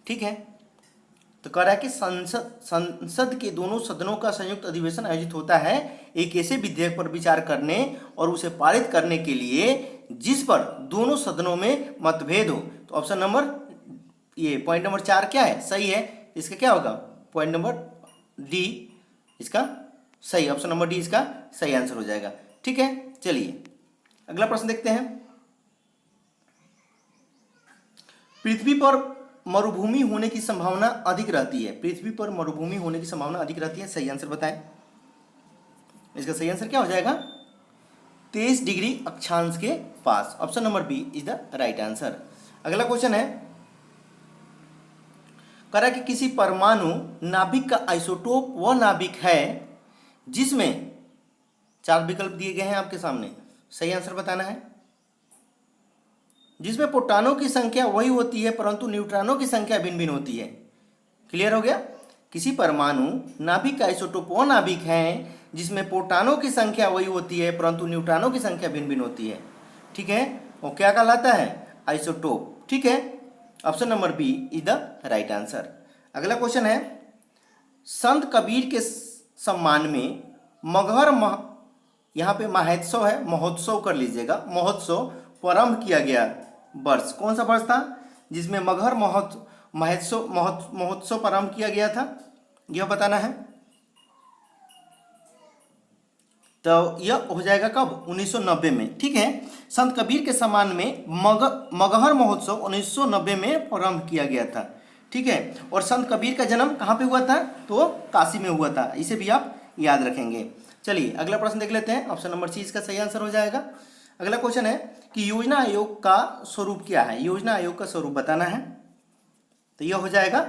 ठीक है। तो कह रहा है कि संसद के दोनों सदनों का संयुक्त अधिवेशन आयोजित होता है एक ऐसे विधेयक पर विचार करने और उसे पारित करने के लिए जिस पर दोनों सदनों में मतभेद हो। तो ऑप्शन नंबर ये पॉइंट नंबर 4 क्या है? सही है। इसका क्या होगा? पॉइंट नंबर डी इसका सही, ऑप्शन नंबर डी इसका सही आंसर हो जाएगा, ठीक है। चलिए अगला प्रश्न देखते हैं। पृथ्वी पर मरुभूमि होने की संभावना अधिक रहती है। पृथ्वी पर मरुभूमि होने की संभावना अधिक रहती है, सही आंसर बताएं। इसका सही आंसर क्या हो जाएगा? 23 डिग्री अक्षांश के पास। Option number B is the right answer. अगला क्वेश्चन है, कह रहा है कि किसी परमाणु नाभिक का आइसोटोप वह नाभिक है जिसमें 4 विकल्प दिए गए हैं आपके सामने, सही आंसर बताना है। जिसमें प्रोटॉनों की संख्या वही होती है परंतु न्यूट्रॉनों की संख्या भिन्न भिन्न होती है। क्लियर हो गया? किसी परमाणु नाभिक का आइसोटोप वह नाभिक है जिसमें प्रोटॉनों की संख्या वही होती है परंतु न्यूट्रॉनों की संख्या भिन्न भिन्न होती है, ठीक है। वो क्या कहलाता है? आइसोटोप, ठीक है। Option number B is the right answer. अगला क्वेश्चन है, संत कबीर के सम्मान में मगहर यहाँ पे महोत्सव है, महोत्सव कर लीजिएगा, महोत्सव प्रारंभ किया गया वर्ष कौन सा वर्ष था जिसमें मगहर महोत्सव प्रारंभ किया गया था? यह बताना है। तो यह हो जाएगा कब? 1990 में। ठीक है, संत कबीर के सम्मान में मगहर महोत्सव 1990 में प्रारंभ किया गया था। ठीक है, और संत कबीर का जन्म कहाँ पे हुआ था? तो काशी में हुआ था। इसे भी आप याद रखेंगे। चलिए अगला प्रश्न देख लेते हैं। ऑप्शन नंबर सी इसका सही आंसर हो जाएगा। अगला क्वेश्चन है कि योजना आयोग का स्वरूप क्या है? योजना आयोग का स्वरूप बताना है। तो यह हो जाएगा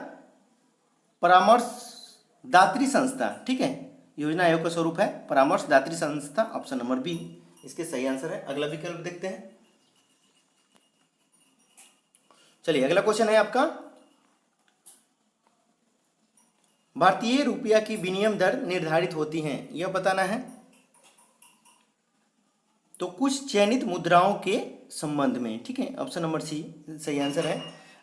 परामर्शदात्री संस्था। ठीक है, योजना आयोग का स्वरूप है परामर्शदात्री संस्था। ऑप्शन नंबर बी इसके सही आंसर है। अगला विकल्प देखते हैं। चलिए अगला क्वेश्चन है आपका, भारतीय रुपया की विनिमय दर निर्धारित होती हैं, यह बताना है। तो कुछ चयनित मुद्राओं के संबंध में। ठीक है, ऑप्शन नंबर सी सही आंसर है।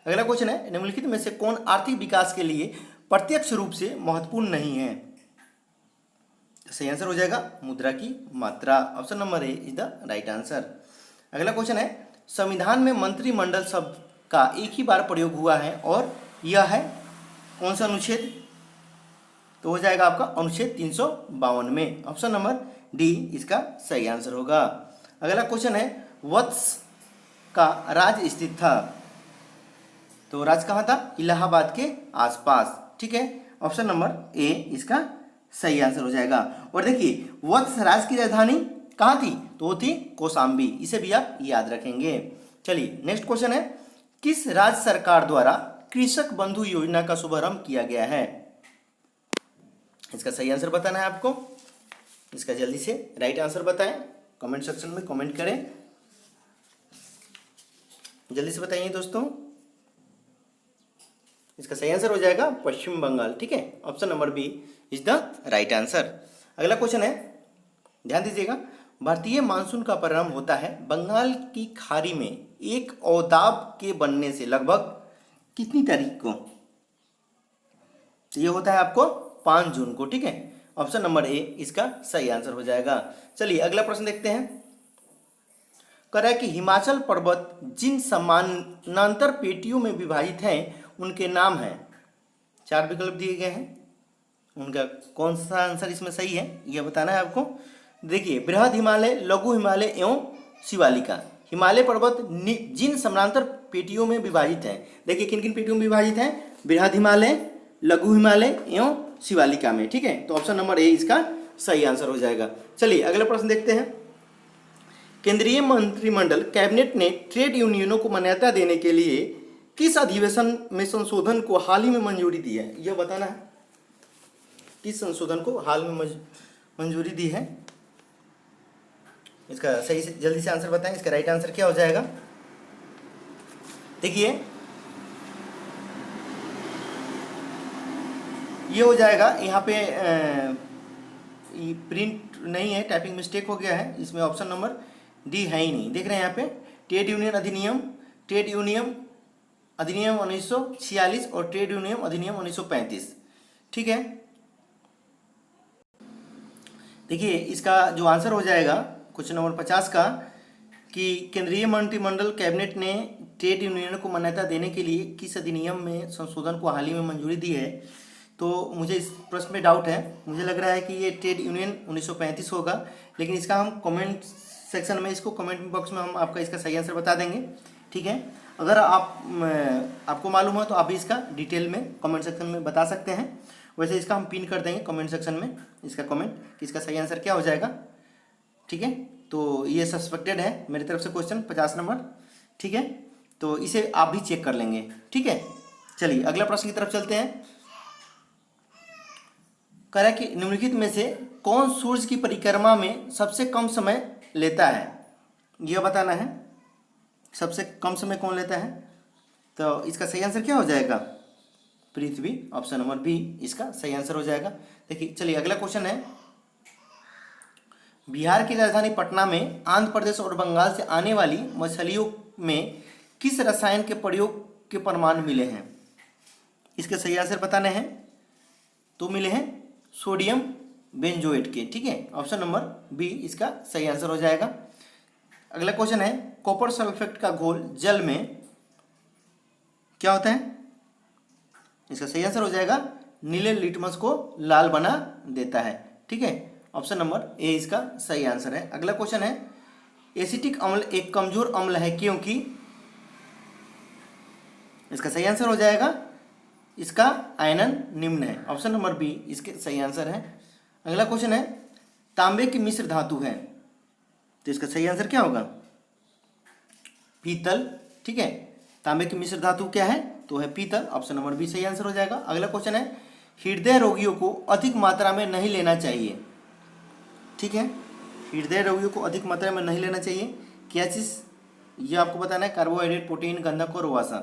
अगला क्वेश्चन है, निम्नलिखित में से कौन आर्थिक विकास के लिए प्रत्यक्ष रूप से महत्वपूर्ण नहीं है? सही आंसर हो जाएगा मुद्रा की मात्रा। Option number A is the right answer. अगला क्वेश्चन है, संविधान में मंत्रिमंडल शब्द का एक ही बार प्रयोग हुआ है और यह है कौन सा अनुच्छेद? तो हो जाएगा आपका अनुच्छेद 352 में। ऑप्शन नंबर डी इसका सही आंसर होगा। अगला क्वेश्चन है, वत्स का राज्य स्थित था। तो राज्य कहाँ था? इलाहाबाद के आसपास। ठीक है, ऑप्शन नंबर ए इसका सही आंसर हो जाएगा। और देखिए वत्स राज्य की राजधानी कहाँ थी? तो वो थी कौशाम्बी। इसे भी आप याद रखेंगे। चलिए नेक्स्ट क्वेश्चन है, किस राज्य सरकार द्वारा कृषक बंधु योजना का शुभारंभ किया गया है? इसका सही आंसर बताना है आपको। इसका जल्दी से राइट आंसर बताएं, कमेंट सेक्शन में कमेंट करें, जल्दी से बताइए दोस्तों। इसका सही आंसर हो जाएगा पश्चिम बंगाल। ठीक है, option number B is the right answer. अगला क्वेश्चन है, ध्यान दीजिएगा, भारतीय मानसून का प्रारंभ होता है बंगाल की खाड़ी में एक अवदाब के बनने से लगभग कितनी तारीख को? ये होता है आपको 5 जून को। ठीक है, ऑप्शन नंबर ए इसका सही आंसर हो जाएगा। चलिए अगला प्रश्न देखते हैं। कह रहा है कि हिमाचल पर्वत जिन समानांतर पेटियों में विभाजित हैं उनके नाम हैं। 4 विकल्प दिए गए हैं, उनका कौन सा आंसर इसमें सही है यह बताना है आपको। देखिए, बृहद हिमालय, लघु हिमालय एवं शिवालिका। हिमालय पर्वत जिन समानांतर पेटियों में विभाजित हैं, देखिए किन किन पेटियों में विभाजित हैं? बृहद हिमालय, लघु हिमालय एवं शिवालिका में। ठीक है, तो ऑप्शन नंबर ए इसका सही आंसर हो जाएगा। चलिए अगला प्रश्न देखते हैं। केंद्रीय मंत्रिमंडल कैबिनेट ने ट्रेड यूनियनों को मान्यता देने के लिए किस अधिवेशन में संशोधन को हाल ही में मंजूरी दी है? यह बताना है, किस संशोधन को हाल में मंजूरी दी है? इसका सही से जल्दी से आंसर बताएं। इसका राइट आंसर क्या हो जाएगा? देखिए ये हो जाएगा, यहाँ पे प्रिंट नहीं है, टाइपिंग मिस्टेक हो गया है। इसमें ऑप्शन नंबर डी है ही नहीं। देख रहे हैं यहाँ पे ट्रेड यूनियन अधिनियम 1946 और ट्रेड यूनियन अधिनियम 1935। ठीक है, देखिए इसका जो आंसर हो जाएगा क्वेश्चन नंबर 50 का, कि केंद्रीय मंत्रिमंडल कैबिनेट ने ट्रेड यूनियन को मान्यता देने के लिए किस अधिनियम में संशोधन को हाल ही में मंजूरी दी है। तो मुझे इस प्रश्न में डाउट है, मुझे लग रहा है कि ये ट्रेड यूनियन 1935 होगा, लेकिन इसका हम कमेंट सेक्शन में, इसको कमेंट बॉक्स में हम आपका इसका सही आंसर बता देंगे। ठीक है, अगर आपको मालूम है तो आप भी इसका डिटेल में कमेंट सेक्शन में बता सकते हैं। वैसे इसका हम पिन कर देंगे कमेंट सेक्शन में इसका कमेंट कि इसका सही आंसर क्या हो जाएगा। ठीक है, तो ये सस्पेक्टेड है मेरी तरफ से क्वेश्चन 50 नंबर। ठीक है, तो इसे आप भी चेक कर लेंगे। ठीक है, चलिए अगला प्रश्न की तरफ चलते हैं। कह रहा है कि निम्नलिखित में से कौन सूर्य की परिक्रमा में सबसे कम समय लेता है? यह बताना है, सबसे कम समय कौन लेता है। तो इसका सही आंसर क्या हो जाएगा? पृथ्वी। ऑप्शन नंबर बी इसका सही आंसर हो जाएगा। देखिए चलिए अगला क्वेश्चन है, बिहार की राजधानी पटना में आंध्र प्रदेश और बंगाल से आने वाली मछलियों में किस रसायन के प्रयोग के प्रमाण मिले हैं? इसके सही आंसर बताने हैं। तो मिले हैं सोडियम बेंजोएट के। ठीक है, ऑप्शन नंबर बी इसका सही आंसर हो जाएगा। अगला क्वेश्चन है, कॉपर सल्फेट का घोल जल में क्या होता है? इसका सही आंसर हो जाएगा नीले लिटमस को लाल बना देता है। ठीक है, ऑप्शन नंबर ए इसका सही आंसर है। अगला क्वेश्चन है, एसिटिक अम्ल एक कमजोर अम्ल है क्योंकि, इसका सही आंसर हो जाएगा, इसका आयनन निम्न है। ऑप्शन नंबर बी इसके सही आंसर है। अगला क्वेश्चन है, तांबे की मिश्र धातु है, तो इसका सही आंसर क्या होगा, पीतल। ठीक है, तांबे की मिश्र धातु क्या है, तो है पीतल। ऑप्शन नंबर बी सही आंसर हो जाएगा। अगला क्वेश्चन है, हृदय रोगियों को अधिक मात्रा में नहीं लेना चाहिए। ठीक है, हृदय रोगियों को अधिक मात्रा में नहीं लेना चाहिए। क्या चीज़, ये आपको बताना है, कार्बोहाइड्रेट, प्रोटीन, गंधक और वसा,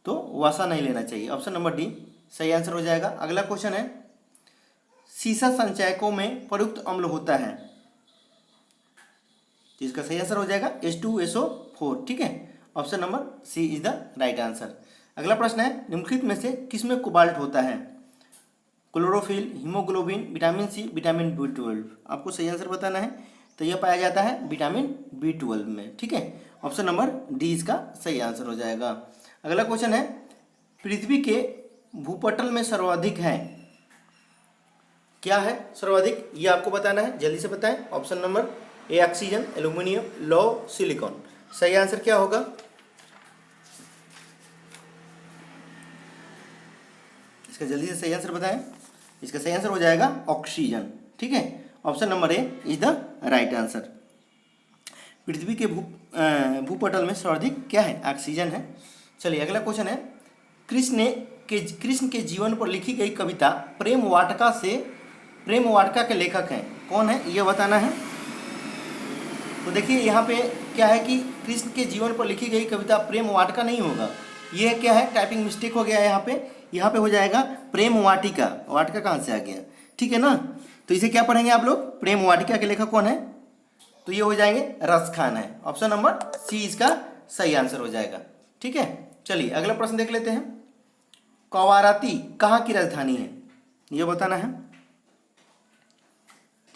तो वसा नहीं लेना चाहिए। ऑप्शन नंबर डी सही आंसर हो जाएगा। अगला क्वेश्चन है, सीसा संचयकों में प्रयुक्त अम्ल होता है, तो इसका सही आंसर हो जाएगा H2SO4। ठीक है, option number C is the right answer. अगला प्रश्न है, निम्नलिखित में से किसमें कोबाल्ट होता है, chlorophyll, haemoglobin, vitamin C, vitamin B12। आपको सही आंसर बताना है, तो यह पाया जाता है विटामिन B12 में। ठीक है, ऑप्शन नंबर डी इसका सही आंसर हो जाएगा। अगला क्वेश्चन है, पृथ्वी के भूपटल में सर्वाधिक है, क्या है सर्वाधिक, ये आपको बताना है, जल्दी से बताएं। Option number A oxygen, aluminium, लौह, सिलिकॉन। सही आंसर क्या होगा, इसका जल्दी से सही आंसर बताएं। इसका सही आंसर हो जाएगा ऑक्सीजन। ठीक है, option number A is the right answer. पृथ्वी के भूपटल में सर्वाधिक क्या है, ऑक्सीजन है। चलिए अगला क्वेश्चन है, कृष्ण के जीवन पर लिखी गई कविता प्रेम वाटिका के लेखक हैं, कौन है, यह बताना है। तो देखिए यहाँ पे क्या है कि कृष्ण के जीवन पर लिखी गई कविता प्रेम वाटिका नहीं होगा, यह क्या है, टाइपिंग मिस्टेक हो गया है यहाँ पे हो जाएगा प्रेम वाटिका। वाटिका कहाँ से आ गया, ठीक है ना। तो इसे क्या पढ़ेंगे आप लोग, प्रेम वाटिका के लेखक कौन है, तो ये हो जाएंगे रस खान है। ऑप्शन नंबर सी इसका सही आंसर हो जाएगा। ठीक है, चलिए अगला प्रश्न देख लेते हैं, कवाराती कहाँ की राजधानी है, ये बताना है।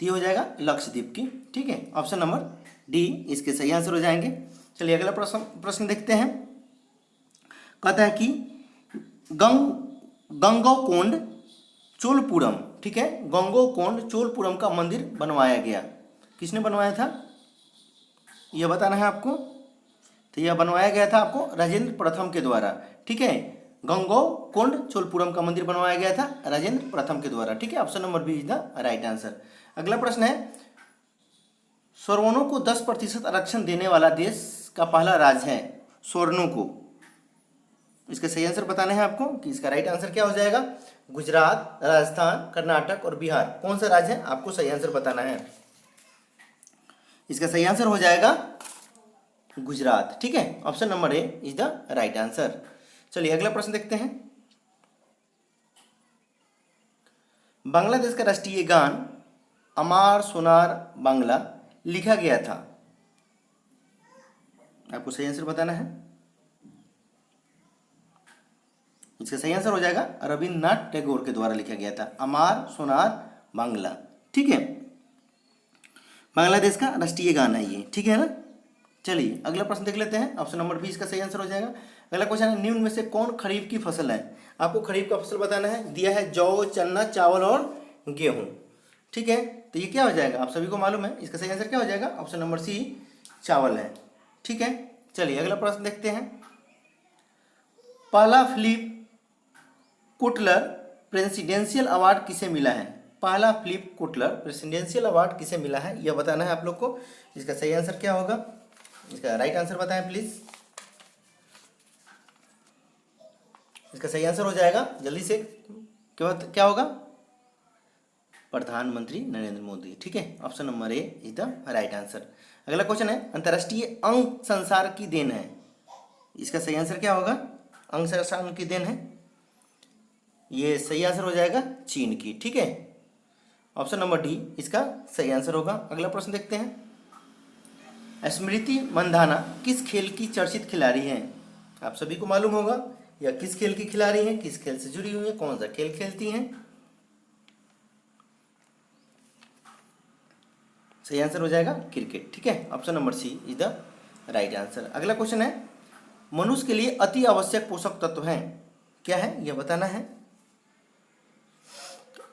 तो ये हो जाएगा लक्षद्वीप की। ठीक है, ऑप्शन नंबर डी इसके सही आंसर हो जाएंगे। चलिए अगला प्रश्न देखते हैं, कहता है कि गंगोकोंड चोलपुरम, ठीक है, गंगोकोंड चोलपुरम का मंदिर बनवाया गया, किसने बनवाया था, यह बताना है आपको। तो यह बनवाया गया था आपको राजेंद्र प्रथम के द्वारा। ठीक है, गंगोकोंड चोलपुरम का मंदिर बनवाया गया था राजेंद्र प्रथम के द्वारा। ठीक है, option number B is the right answer. अगला प्रश्न है, स्वर्णों को 10% आरक्षण देने वाला देश का पहला राज्य है, स्वर्णों को, इसका सही आंसर बताना है आपको कि इसका राइट आंसर क्या हो जाएगा, गुजरात, राजस्थान, कर्नाटक और बिहार, कौन सा राज्य है, आपको सही आंसर बताना है। इसका सही आंसर हो जाएगा गुजरात। ठीक है, option number A is the right answer. चलिए अगला प्रश्न देखते हैं, बांग्लादेश का राष्ट्रीय गान अमार सोनार बांग्ला लिखा गया था, आपको सही आंसर बताना है। इसका सही आंसर हो जाएगा रविन्द्रनाथ टैगोर के द्वारा लिखा गया था, अमार सोनार बांग्ला। ठीक है, बांग्लादेश का राष्ट्रीय गान है ये। ठीक है ना, चलिए अगला प्रश्न देख लेते हैं, ऑप्शन नंबर बी इसका सही आंसर हो जाएगा। अगला क्वेश्चन है, निम्न में से कौन खरीफ की फसल है, आपको खरीफ का फसल बताना है, दिया है जौ, चना, चावल और गेहूं। ठीक है, तो ये क्या हो जाएगा, आप सभी को मालूम है, इसका सही आंसर क्या हो जाएगा, ऑप्शन नंबर सी चावल है। ठीक है, चलिए अगला प्रश्न देखते हैं, पहला फिलिप कोटलर प्रेसिडेंशियल अवार्ड किसे मिला है, पहला फिलिप कोटलर प्रेसिडेंशियल अवार्ड किसे मिला है, यह बताना है आप लोग को। इसका सही आंसर क्या होगा, इसका राइट आंसर बताएं प्लीज। इसका सही आंसर हो जाएगा, जल्दी से क्या होगा, प्रधानमंत्री नरेंद्र मोदी। ठीक है, option number A is the right answer. अगला क्वेश्चन है, अंतर्राष्ट्रीय अंग संसार की देन है, इसका सही आंसर क्या होगा, अंग संसार की देन है, ये सही आंसर हो जाएगा चीन की। ठीक है, ऑप्शन नंबर डी इसका सही आंसर होगा। अगला प्रश्न देखते हैं, स्मृति मंधाना किस खेल की चर्चित खिलाड़ी हैं, आप सभी को मालूम होगा, या किस खेल की खिलाड़ी हैं, किस खेल से जुड़ी हुई है, कौन सा खेल खेलती हैं। सही आंसर हो जाएगा क्रिकेट। ठीक है, option number C is the right answer. अगला क्वेश्चन है, मनुष्य के लिए अति आवश्यक पोषक तत्व हैं, क्या है यह बताना है।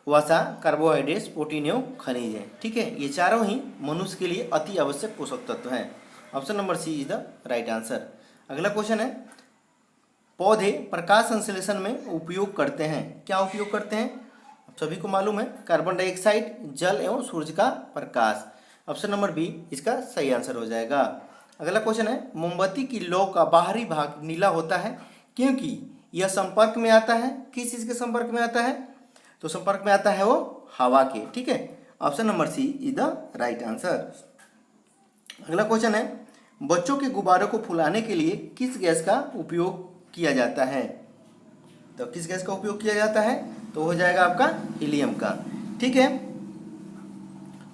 वसा, कार्बोहाइड्रेट्स, प्रोटीन एवं खनिज है। ठीक है, ये चारों ही मनुष्य के लिए अति आवश्यक पोषक तत्व हैं। Option number C is the right answer. अगला क्वेश्चन है, पौधे प्रकाश संश्लेषण में उपयोग करते हैं। क्या उपयोग करते हैं? आप सभी को मालूम है, कार्बन डाइऑक्साइड, जल एवं सूर्य का प्रकाश। ऑप्शन नंबर बी इसका सही आंसर हो जाएगा। अगला क्वेश्चन है, मोमबत्ती की लौ का बाहरी भाग नीला होता है क्योंकि यह संपर्क में आता है। किस चीज के संपर्क में आता है? तो संपर्क में आता है वो हवा के। ठीक है, option number C is the right answer. अगला क्वेश्चन है, बच्चों के गुब्बारों को फुलाने के लिए किस गैस का उपयोग किया जाता है? तो किस गैस का उपयोग किया जाता है? तो हो जाएगा आपका हीलियम का। ठीक है,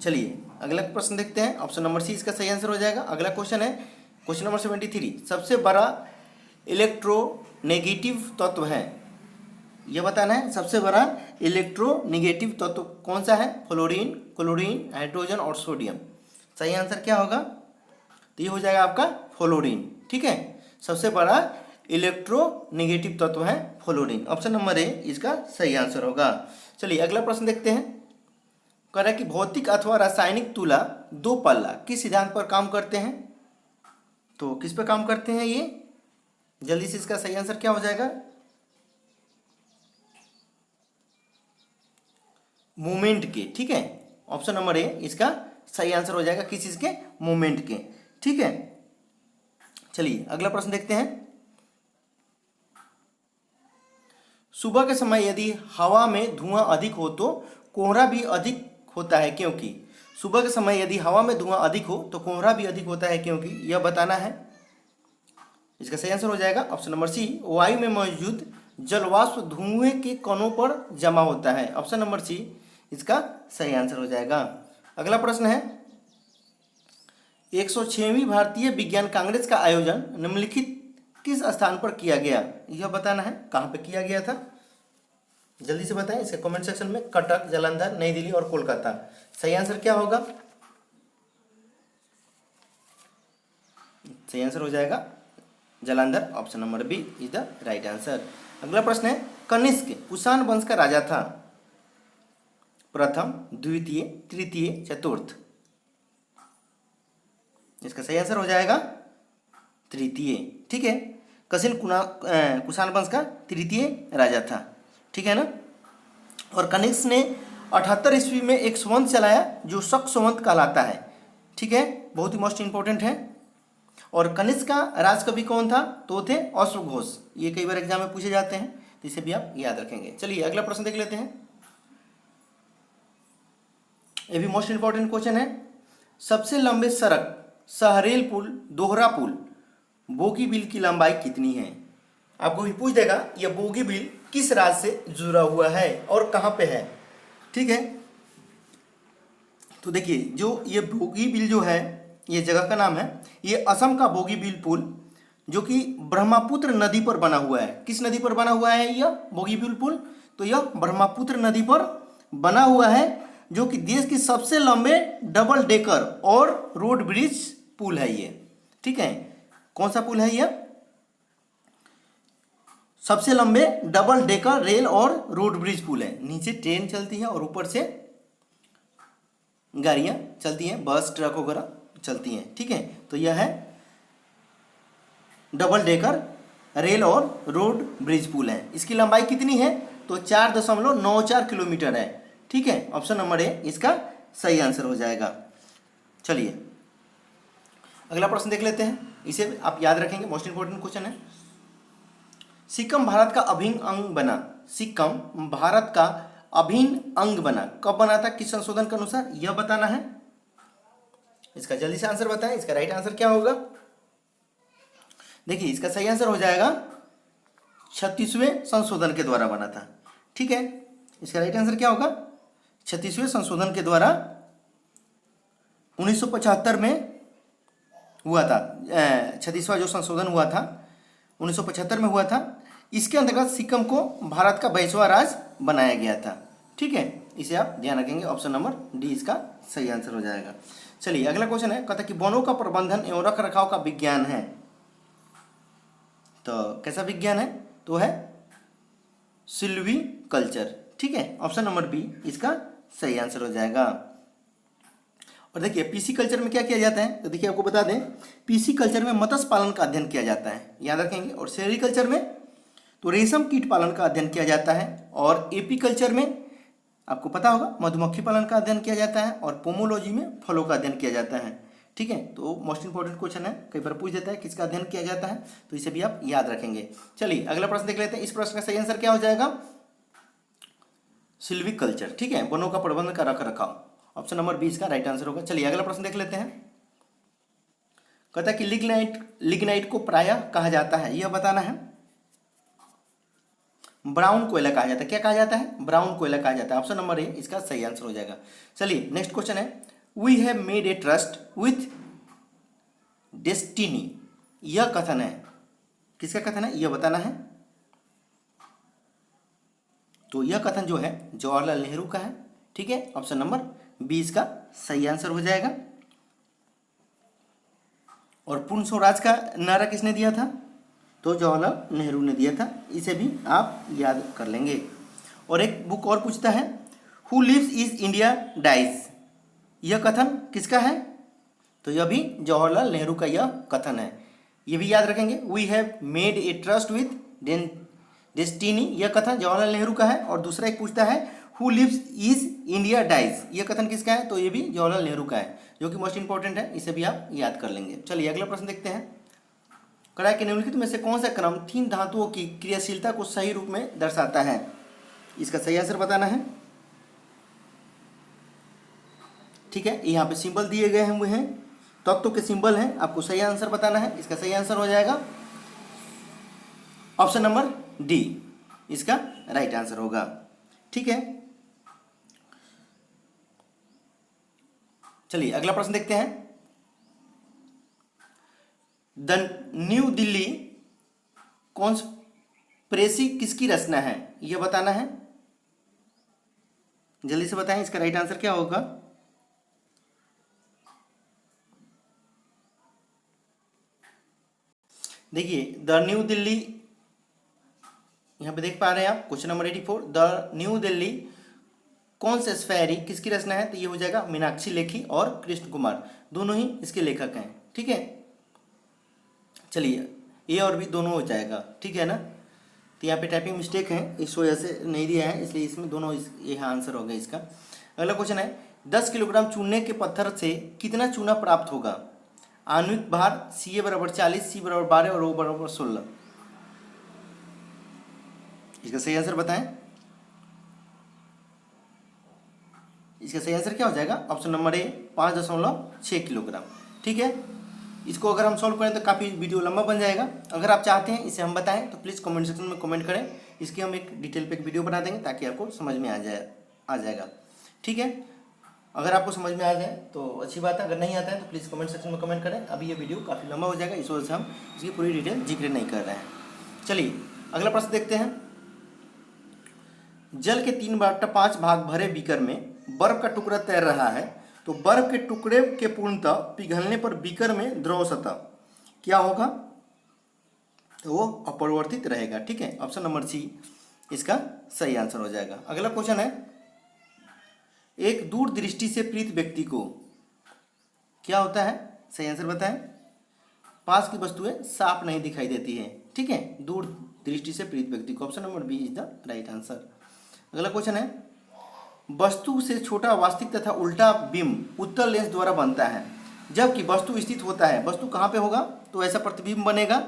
चलिए अगला प्रश्न देखते हैं। ऑप्शन नंबर सी इसका सही आंसर हो जाएगा। अगला क्वेश्चन है, क्वेश्चन नंबर 73, सबसे बड़ा इलेक्ट्रोनेगेटिव तत्व है। यह बताना है सबसे बड़ा इलेक्ट्रोनेगेटिव तत्व कौन सा है? फ्लोरीन, क्लोरीन, हाइड्रोजन और सोडियम। सही आंसर क्या होगा? तो ये हो जाएगा आपका फ्लोरीन। ठीक है, सबसे बड़ा इलेक्ट्रोनेगेटिव तत्व है फ्लोरीन। ऑप्शन नंबर ए इसका सही आंसर होगा। चलिए अगला प्रश्न देखते हैं। कह रहा है कि भौतिक अथवा रासायनिक तुला दो पल्ला किस सिद्धांत पर काम करते हैं? तो किस पर काम करते हैं ये? जल्दी से इसका सही आंसर क्या हो जाएगा? मूवमेंट के। ठीक है, ऑप्शन नंबर ए इसका सही आंसर हो जाएगा। किस चीज के? मूवमेंट के। ठीक है, चलिए अगला प्रश्न देखते हैं। सुबह के समय यदि हवा में धुआं अधिक हो तो कोहरा भी अधिक होता है क्योंकि? सुबह के समय यदि हवा में धुआं अधिक हो तो कोहरा भी अधिक होता है क्योंकि? यह बताना है। इसका सही आंसर हो जाएगा ऑप्शन नंबर सी, वायु में मौजूद जलवाष्प धुएं के कणों पर जमा होता है। ऑप्शन नंबर सी इसका सही आंसर हो जाएगा। अगला प्रश्न है, 106वीं भारतीय विज्ञान कांग्रेस का आयोजन निम्नलिखित किस स्थान पर किया गया? यह बताना है। कहाँ पे किया गया था? जल्दी से बताएं इसके कमेंट सेक्शन में। कटक, जालंधर, नई दिल्ली और कोलकाता। सही आंसर क्या होगा? सही आंसर हो जाएगा Jalandhar. Option number B is the right answer. अगला प्रश्न है, कनिष्क कुषाण वंश का राजा था। प्रथम, द्वितीय, तृतीय, चतुर्थ। इसका सही आंसर हो जाएगा तृतीय। ठीक है, कनिष्क कुषाण वंश का तृतीय राजा था। ठीक है ना। और कनिष्क ने 78 ईस्वी में एक संवत चलाया जो शक संवत कहलाता है। ठीक है, बहुत ही मोस्ट इंपॉर्टेंट है। और कनिष्क का राजकवि कौन था? तो थे अश्वघोष। ये कई बार एग्जाम में पूछे जाते हैं, तो इसे भी आप याद रखेंगे। चलिए अगला प्रश्न देख लेते हैं। ये भी मोस्ट इंपॉर्टेंट क्वेश्चन है। सबसे लंबे सड़क सहरेल पुल, दोहरा पुल, बोगीबील की लंबाई कितनी है? आपको भी पूछ देगा यह बोगीबील किस राज्य से जुड़ा हुआ है और कहाँ पे है। ठीक है, तो देखिए जो ये बोगीबील जो है, ये जगह का नाम है। ये असम का बोगीबील पुल जो कि ब्रह्मपुत्र नदी पर बना हुआ है। किस नदी पर बना हुआ है यह बोगीबील पुल? तो यह ब्रह्मपुत्र नदी पर बना हुआ है, जो कि देश की सबसे लंबे डबल डेकर और रोड ब्रिज पुल है ये। ठीक है, कौन सा पुल है यह? सबसे लंबे डबल डेकर रेल और रोड ब्रिज पुल है। नीचे ट्रेन चलती है और ऊपर से गाड़ियां चलती हैं, बस, ट्रक वगैरह चलती हैं। ठीक है, तो यह है डबल डेकर रेल और रोड ब्रिज पुल है। इसकी लंबाई कितनी है? तो 4.94 किलोमीटर है। ठीक है, ऑप्शन नंबर ए इसका सही आंसर हो जाएगा। चलिए अगला प्रश्न देख लेते हैं। इसे आप याद रखेंगे, मोस्ट इंपोर्टेंट क्वेश्चन है। सिक्किम भारत का अभिन्न अंग बना। सिक्किम भारत का अभिन्न अंग बना कब बना था? किस संशोधन के अनुसार? यह बताना है। इसका जल्दी से आंसर बताएं। इसका राइट आंसर क्या होगा? देखिए इसका सही आंसर हो जाएगा 36वें संशोधन के द्वारा बना था। ठीक है, इसका राइट आंसर क्या होगा? 36वें संशोधन के द्वारा 1975 में हुआ था। 36वां जो संशोधन हुआ था 1975 में हुआ था। इसके अंतर्गत सिक्किम को भारत का 22वां राज्य बनाया गया था। ठीक है, इसे आप ध्यान रखेंगे। ऑप्शन नंबर डी इसका सही आंसर हो जाएगा। चलिए अगला क्वेश्चन है, कहता कि वनों का प्रबंधन एवं रख रखाव का विज्ञान है। तो कैसा विज्ञान है? तो है सिल्वीकल्चर। ठीक है, ऑप्शन नंबर बी इसका सही आंसर हो जाएगा। और देखिए पीसी कल्चर में क्या किया जाता है, तो देखिए आपको बता दें, पीसी कल्चर में मत्स्य पालन का अध्ययन किया जाता है, याद रखेंगे। और सेरीकल्चर में तो रेशम कीट पालन का अध्ययन किया जाता है। और एपी कल्चर में आपको पता होगा मधुमक्खी पालन का अध्ययन किया जाता है। और पोमोलॉजी में फलों का अध्ययन किया जाता है, ठीक है। तो मोस्ट इंपॉर्टेंट क्वेश्चन है, कई बार पूछ देता है किसका अध्ययन किया जाता है, तो इसे भी आप याद रखेंगे। चलिए अगला प्रश्न देख लेते हैं। इस प्रश्न का सही आंसर क्या हो जाएगा, सिल्वीकल्चर, ठीक है, वनों का प्रबंधन का रख रखाव, ऑप्शन नंबर बी इसका राइट आंसर होगा। चलिए अगला प्रश्न देख लेते हैं। कहता है कि लिग्नाइट को प्रायः कहा जाता है, यह बताना है। ब्राउन कोयला कहा जाता है, क्या कहा जाता है, ब्राउन कोयला कहा जाता है, ऑप्शन नंबर ए इसका सही आंसर हो जाएगा। चलिए नेक्स्ट क्वेश्चन है, we have made a trust with destiny, यह कथन है, किसका कथन है, यह बताना है। तो यह कथन जो है जवाहरलाल नेहरू का है, ठीक है, ऑप्शन नंबर बी इसका सही आंसर हो जाएगा। और पूर्ण स्वराज का नारा किसने दिया था, तो जवाहरलाल नेहरू ने दिया था, इसे भी आप याद कर लेंगे। और एक बुक और पूछता है, who lives is India dies, यह कथन किसका है, तो यह भी जवाहरलाल नेहरू का यह कथन है, ये भी याद रखेंगे। We have made a trust with destiny, यह कथन जवाहरलाल नेहरू का है। और दूसरा एक पूछता है, who lives is India dies, यह कथन किसका है, तो ये भी जवाहरलाल नेहरू का है, जो कि मोस्ट इंपॉर्टेंट है, इसे भी आप याद कर लेंगे। चलिए अगला प्रश्न देखते हैं। कड़ा के निम्नलिखित में से कौन सा क्रम तीन धातुओं की क्रियाशीलता को सही रूप में दर्शाता है, इसका सही आंसर बताना है, ठीक है। यहाँ पे सिंबल दिए गए हुए हैं, तत्व के सिंबल हैं, आपको सही आंसर बताना है, इसका सही आंसर हो जाएगा ऑप्शन नंबर डी इसका राइट आंसर होगा, ठीक है। चलिए अगला प्रश्न देखते हैं। द न्यू दिल्ली कॉन्स्पिरेसी किसकी रचना है, यह बताना है, जल्दी से बताएं इसका राइट आंसर क्या होगा। देखिए द न्यू दिल्ली, यहां पे देख पा रहे हैं आप, question number 84, the new Delhi conspiracy किसकी रचना है, तो ये हो जाएगा मीनाक्षी लेखी और कृष्ण कुमार, दोनों ही इसके लेखक हैं, ठीक है। चलिए ए और बी दोनों हो जाएगा, ठीक है ना। तो यहाँ पे टाइपिंग मिस्टेक है, इस वजह से नहीं दिया है, इसलिए इसमें दोनों ये आंसर हो गया इसका। अगला क्वेश्चन है, 10 किलोग्राम चूने के पत्थर से कितना चूना प्राप्त होगा, आणविक भार Ca बराबर 40, C बराबर 12 और O बराबर 16, इसका सही आंसर बताएं। इसका सही आंसर क्या हो जाएगा, ऑप्शन नंबर ए 5.6 किलोग्राम, ठीक है। इसको अगर हम सॉल्व करें तो काफ़ी वीडियो लंबा बन जाएगा। अगर आप चाहते हैं इसे हम बताएं तो प्लीज़ कमेंट सेक्शन में कमेंट करें, इसकी हम एक डिटेल पे एक वीडियो बना देंगे ताकि आपको समझ में आ जाएगा, ठीक है। अगर आपको समझ में आ जाए तो अच्छी बात है, अगर नहीं आता है तो प्लीज़ कमेंट सेक्शन में कमेंट करें। अभी ये वीडियो काफ़ी लंबा हो जाएगा, इस वजह से हम इसकी पूरी डिटेल जिक्र नहीं कर रहे हैं। चलिए अगला प्रश्न देखते हैं। जल के 3/5 भाग भरे बीकर में बर्फ का टुकड़ा तैर रहा है, तो बर्फ के टुकड़े के पूर्णतः पिघलने पर बीकर में द्रव सतह क्या होगा, तो वो अपरिवर्तित रहेगा, ठीक है, ऑप्शन नंबर सी इसका सही आंसर हो जाएगा। अगला क्वेश्चन है, एक दूर दृष्टि से प्रीत व्यक्ति को क्या होता है, सही आंसर बताएं। पास की वस्तुएं साफ नहीं दिखाई देती है, ठीक है, दूर दृष्टि से प्रीत व्यक्ति को, option number B is the right answer. अगला क्वेश्चन है, वस्तु से छोटा वास्तविक तथा उल्टा बिंब उत्तल लेंस द्वारा बनता है, जबकि वस्तु स्थित होता है, वस्तु कहाँ पे होगा, तो ऐसा प्रतिबिंब बनेगा,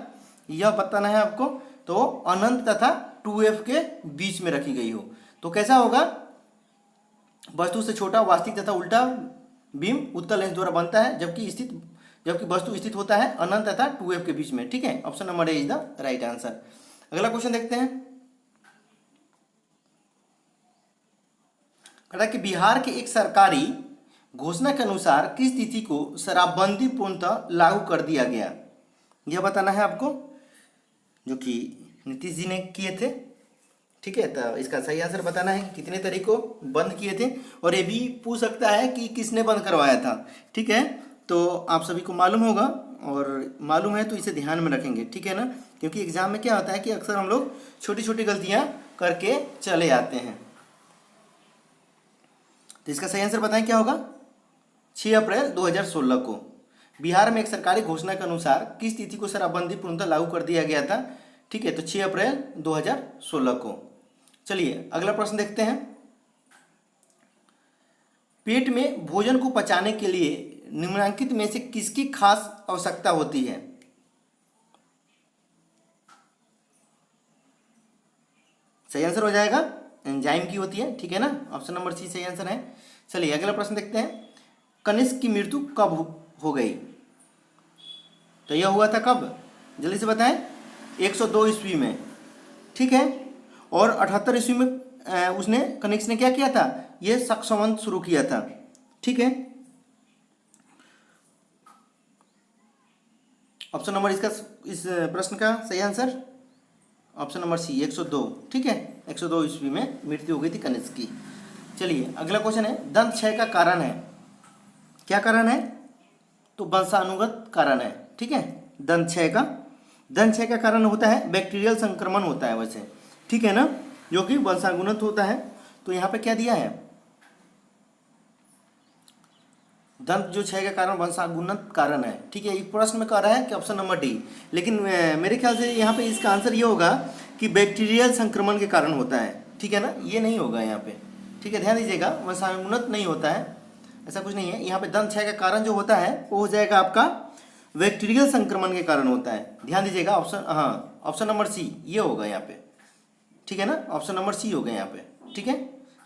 यह बताना है आपको। तो अनंत तथा 2f के बीच में रखी गई हो, तो कैसा होगा, वस्तु से छोटा वास्तविक तथा उल्टा बिंब उत्तल लेंस द्वारा बनता है, जबकि वस्तु स्थित होता है अनंत तथा 2f के बीच में, ठीक है, option number A is the right answer. अगला क्वेश्चन देखते हैं। कहा कि बिहार के एक सरकारी घोषणा के अनुसार किस तिथि को शराबबंदी पूर्णतः लागू कर दिया गया, यह बताना है आपको, जो कि नीतीश जी ने किए थे, ठीक है। तो इसका सही आंसर बताना है कि कितने तारीख को बंद किए थे, और ये भी पूछ सकता है कि किसने बंद करवाया था, ठीक है। तो आप सभी को मालूम होगा, और मालूम है तो इसे ध्यान में रखेंगे, ठीक है ना, क्योंकि एग्जाम में क्या होता है कि अक्सर हम लोग छोटी छोटी गलतियाँ करके चले आते हैं, तो इसका सही आंसर बताएं क्या होगा। 6 अप्रैल 2016 को बिहार में एक सरकारी घोषणा के अनुसार किस तिथि को शराबबंदी पूर्णतः लागू कर दिया गया था। ठीक है, तो 6 अप्रैल 2016 को। चलिए अगला प्रश्न देखते हैं। पेट में भोजन को पचाने के लिए निम्नलिखित में से किसकी खास आवश्यकता होती है। सही आंसर हो जाएगा एंजाइम की होती है। ठीक है ना, ऑप्शन नंबर सी सही आंसर है। चलिए अगला प्रश्न देखते हैं। कनिष्क की मृत्यु कब हो गई। तो यह हुआ था कब, जल्दी से बताएं। 102 ईस्वी में। ठीक है, और 78 ईस्वी में उसने कनिष्क ने क्या किया था, ये शक संवत शुरू किया था। ठीक है, ऑप्शन नंबर इसका इस प्रश्न का सही आंसर ऑप्शन नंबर सी 102। ठीक है, 102 ईस्वी में मृत्यु हो गई थी कनिष्क की। चलिए अगला क्वेश्चन है। दंत क्षय का कारण है, क्या कारण है, तो वंशानुगत कारण है। ठीक है, दंत क्षय का कारण होता है बैक्टीरियल संक्रमण होता है वैसे। ठीक है ना, जो कि वंशानुगत होता है। तो यहाँ पे क्या दिया है, दंत जो क्षय का कारण वंशानुगत कारण है। ठीक है, एक प्रश्न में कह रहा है कि ऑप्शन नंबर डी, लेकिन मेरे ख्याल से यहाँ पे इसका आंसर ये होगा कि बैक्टीरियल संक्रमण के कारण होता है। ठीक है ना, ये नहीं होगा यहाँ पे। ठीक है, ध्यान दीजिएगा, वंशानुगत नहीं होता है, ऐसा कुछ नहीं है। यहाँ पे दंत क्षय का कारण जो होता है वो हो जाएगा आपका बैक्टीरियल संक्रमण के कारण होता है। ध्यान दीजिएगा, ऑप्शन नंबर सी ये होगा यहाँ पे। ठीक है ना, ऑप्शन नंबर सी होगा यहाँ पे। ठीक है,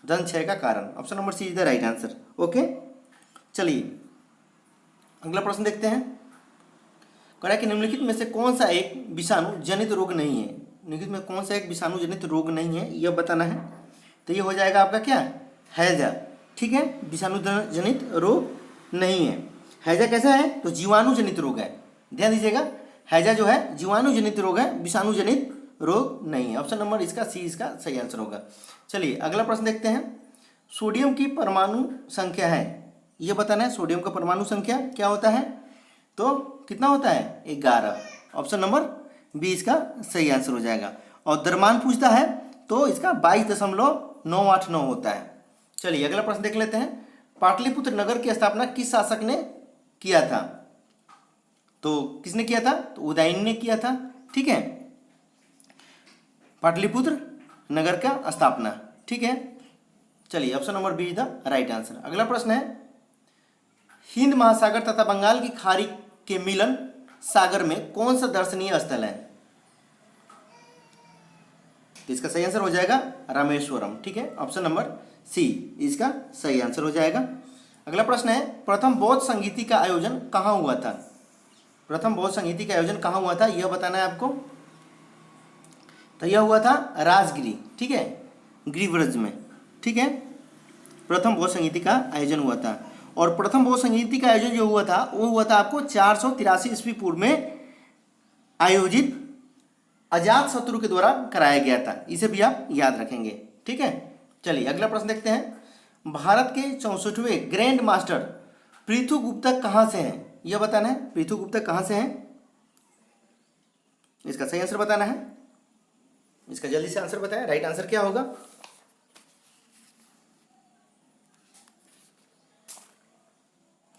दंत क्षय का कारण, option number C is the right answer. Okay, चलिए अगला प्रश्न देखते हैं। कह रहा है कि निम्नलिखित में से कौन सा एक विषाणु जनित रोग नहीं है। निम्नलिखित में कौन सा एक विषाणु जनित रोग नहीं है, यह बताना है। तो ये हो जाएगा आपका क्या, हैजा। ठीक है, विषाणु जनित रोग नहीं है। हैजा कैसा है, तो जीवाणु जनित रोग है। ध्यान दीजिएगा, हैजा जो है जीवाणु जनित रोग है, विषाणु जनित रोग नहीं है। ऑप्शन नंबर इसका सी इसका सही आंसर होगा। चलिए अगला प्रश्न देखते हैं। सोडियम की परमाणु संख्या है, यह बताना है। सोडियम का परमाणु संख्या क्या होता है, तो कितना होता है, 11। ऑप्शन नंबर बी इसका सही आंसर हो जाएगा। और द्रव्यमान पूछता है तो इसका 22.989 होता है। चलिए अगला प्रश्न देख लेते हैं। पाटलिपुत्र नगर की स्थापना किस शासक ने किया था। तो किसने किया था, तो उदयन ने किया था। ठीक है, पाटलिपुत्र नगर का स्थापना। ठीक है, चलिए option number B is the right answer. अगला प्रश्न है। हिंद महासागर तथा बंगाल की खाड़ी के मिलन सागर में कौन सा दर्शनीय स्थल है। तो इसका सही आंसर हो जाएगा रामेश्वरम। ठीक है, ऑप्शन नंबर सी इसका सही आंसर हो जाएगा। अगला प्रश्न है। प्रथम बौद्ध संगीति का आयोजन कहाँ हुआ था। प्रथम बौद्ध संगीति का आयोजन कहाँ हुआ था, यह बताना है आपको। तो यह हुआ था राजगिरी। ठीक है, गिरिव्रज में। ठीक है, प्रथम बौद्ध संगीति का आयोजन हुआ था। और प्रथम बौद्ध संगीति का आयोजन जो हुआ था वो हुआ था आपको 483 ईस्वी पूर्व में आयोजित अजात शत्रु के द्वारा कराया गया था। इसे भी आप याद रखेंगे। ठीक है, चलिए अगला प्रश्न देखते हैं। भारत के 64वें ग्रैंड मास्टर पृथु गुप्ता कहाँ से हैं, यह बताना है। पृथु गुप्ता कहाँ से हैं, इसका सही आंसर बताना है। इसका जल्दी से आंसर बताएं, राइट आंसर क्या होगा।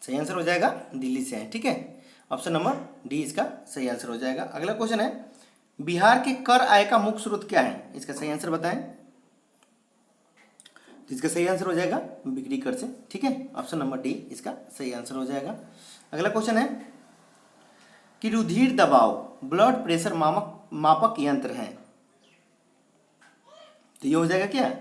सही आंसर हो जाएगा दिल्ली से है। ठीक है, ऑप्शन नंबर डी इसका सही आंसर हो जाएगा। अगला क्वेश्चन है। बिहार के कर आय का मुख्य स्रोत क्या है, इसका सही आंसर बताएं। तो इसका सही आंसर हो जाएगा बिक्री कर से। ठीक है, ऑप्शन नंबर डी इसका सही आंसर हो जाएगा। अगला क्वेश्चन है कि रुधिर दबाव ब्लड प्रेशर मापक यंत्र है। तो ये हो जाएगा क्या,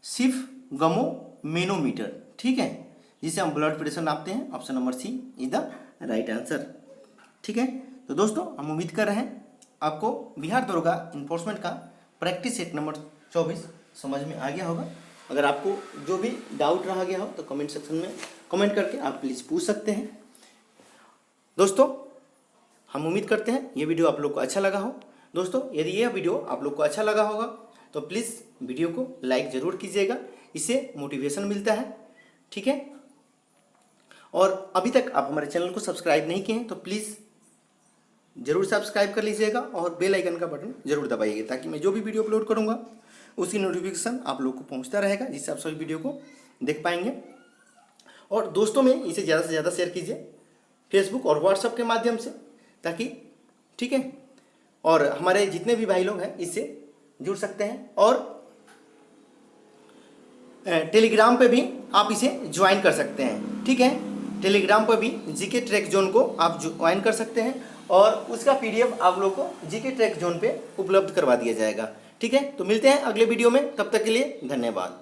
स्फिग्मोमेनोमीटर। ठीक है, जिसे हम ब्लड प्रेशर नापते हैं। Option number C is the right answer. ठीक है, तो दोस्तों हम उम्मीद कर रहे हैं आपको बिहार दरोगा इन्फोर्समेंट का प्रैक्टिस सेट नंबर 24 समझ में आ गया होगा। अगर आपको जो भी डाउट रह गया हो तो कमेंट सेक्शन में कमेंट करके आप प्लीज़ पूछ सकते हैं। दोस्तों हम उम्मीद करते हैं ये वीडियो आप लोग को अच्छा लगा हो। दोस्तों यदि यह वीडियो आप लोग को अच्छा लगा होगा तो प्लीज़ वीडियो को लाइक ज़रूर कीजिएगा, इससे मोटिवेशन मिलता है। ठीक है, और अभी तक आप हमारे चैनल को सब्सक्राइब नहीं किए हैं तो प्लीज़ ज़रूर सब्सक्राइब कर लीजिएगा और बेल आइकन का बटन ज़रूर दबाइएगा, ताकि मैं जो भी वीडियो अपलोड करूँगा उसकी नोटिफिकेशन आप लोग को पहुँचता रहेगा, जिससे आप सभी वीडियो को देख पाएंगे। और दोस्तों में इसे ज़्यादा से ज़्यादा शेयर कीजिए फेसबुक और व्हाट्सएप के माध्यम से, ताकि ठीक है, और हमारे जितने भी भाई लोग हैं इससे जुड़ सकते हैं। और टेलीग्राम पे भी आप इसे ज्वाइन कर सकते हैं, ठीक है। टेलीग्राम पर भी जीके ट्रैक जोन को आप ज्वाइन कर सकते हैं और उसका पीडीएफ आप लोग को जीके ट्रैक जोन पे उपलब्ध करवा दिया जाएगा, ठीक है। तो मिलते हैं अगले वीडियो में, तब तक के लिए धन्यवाद।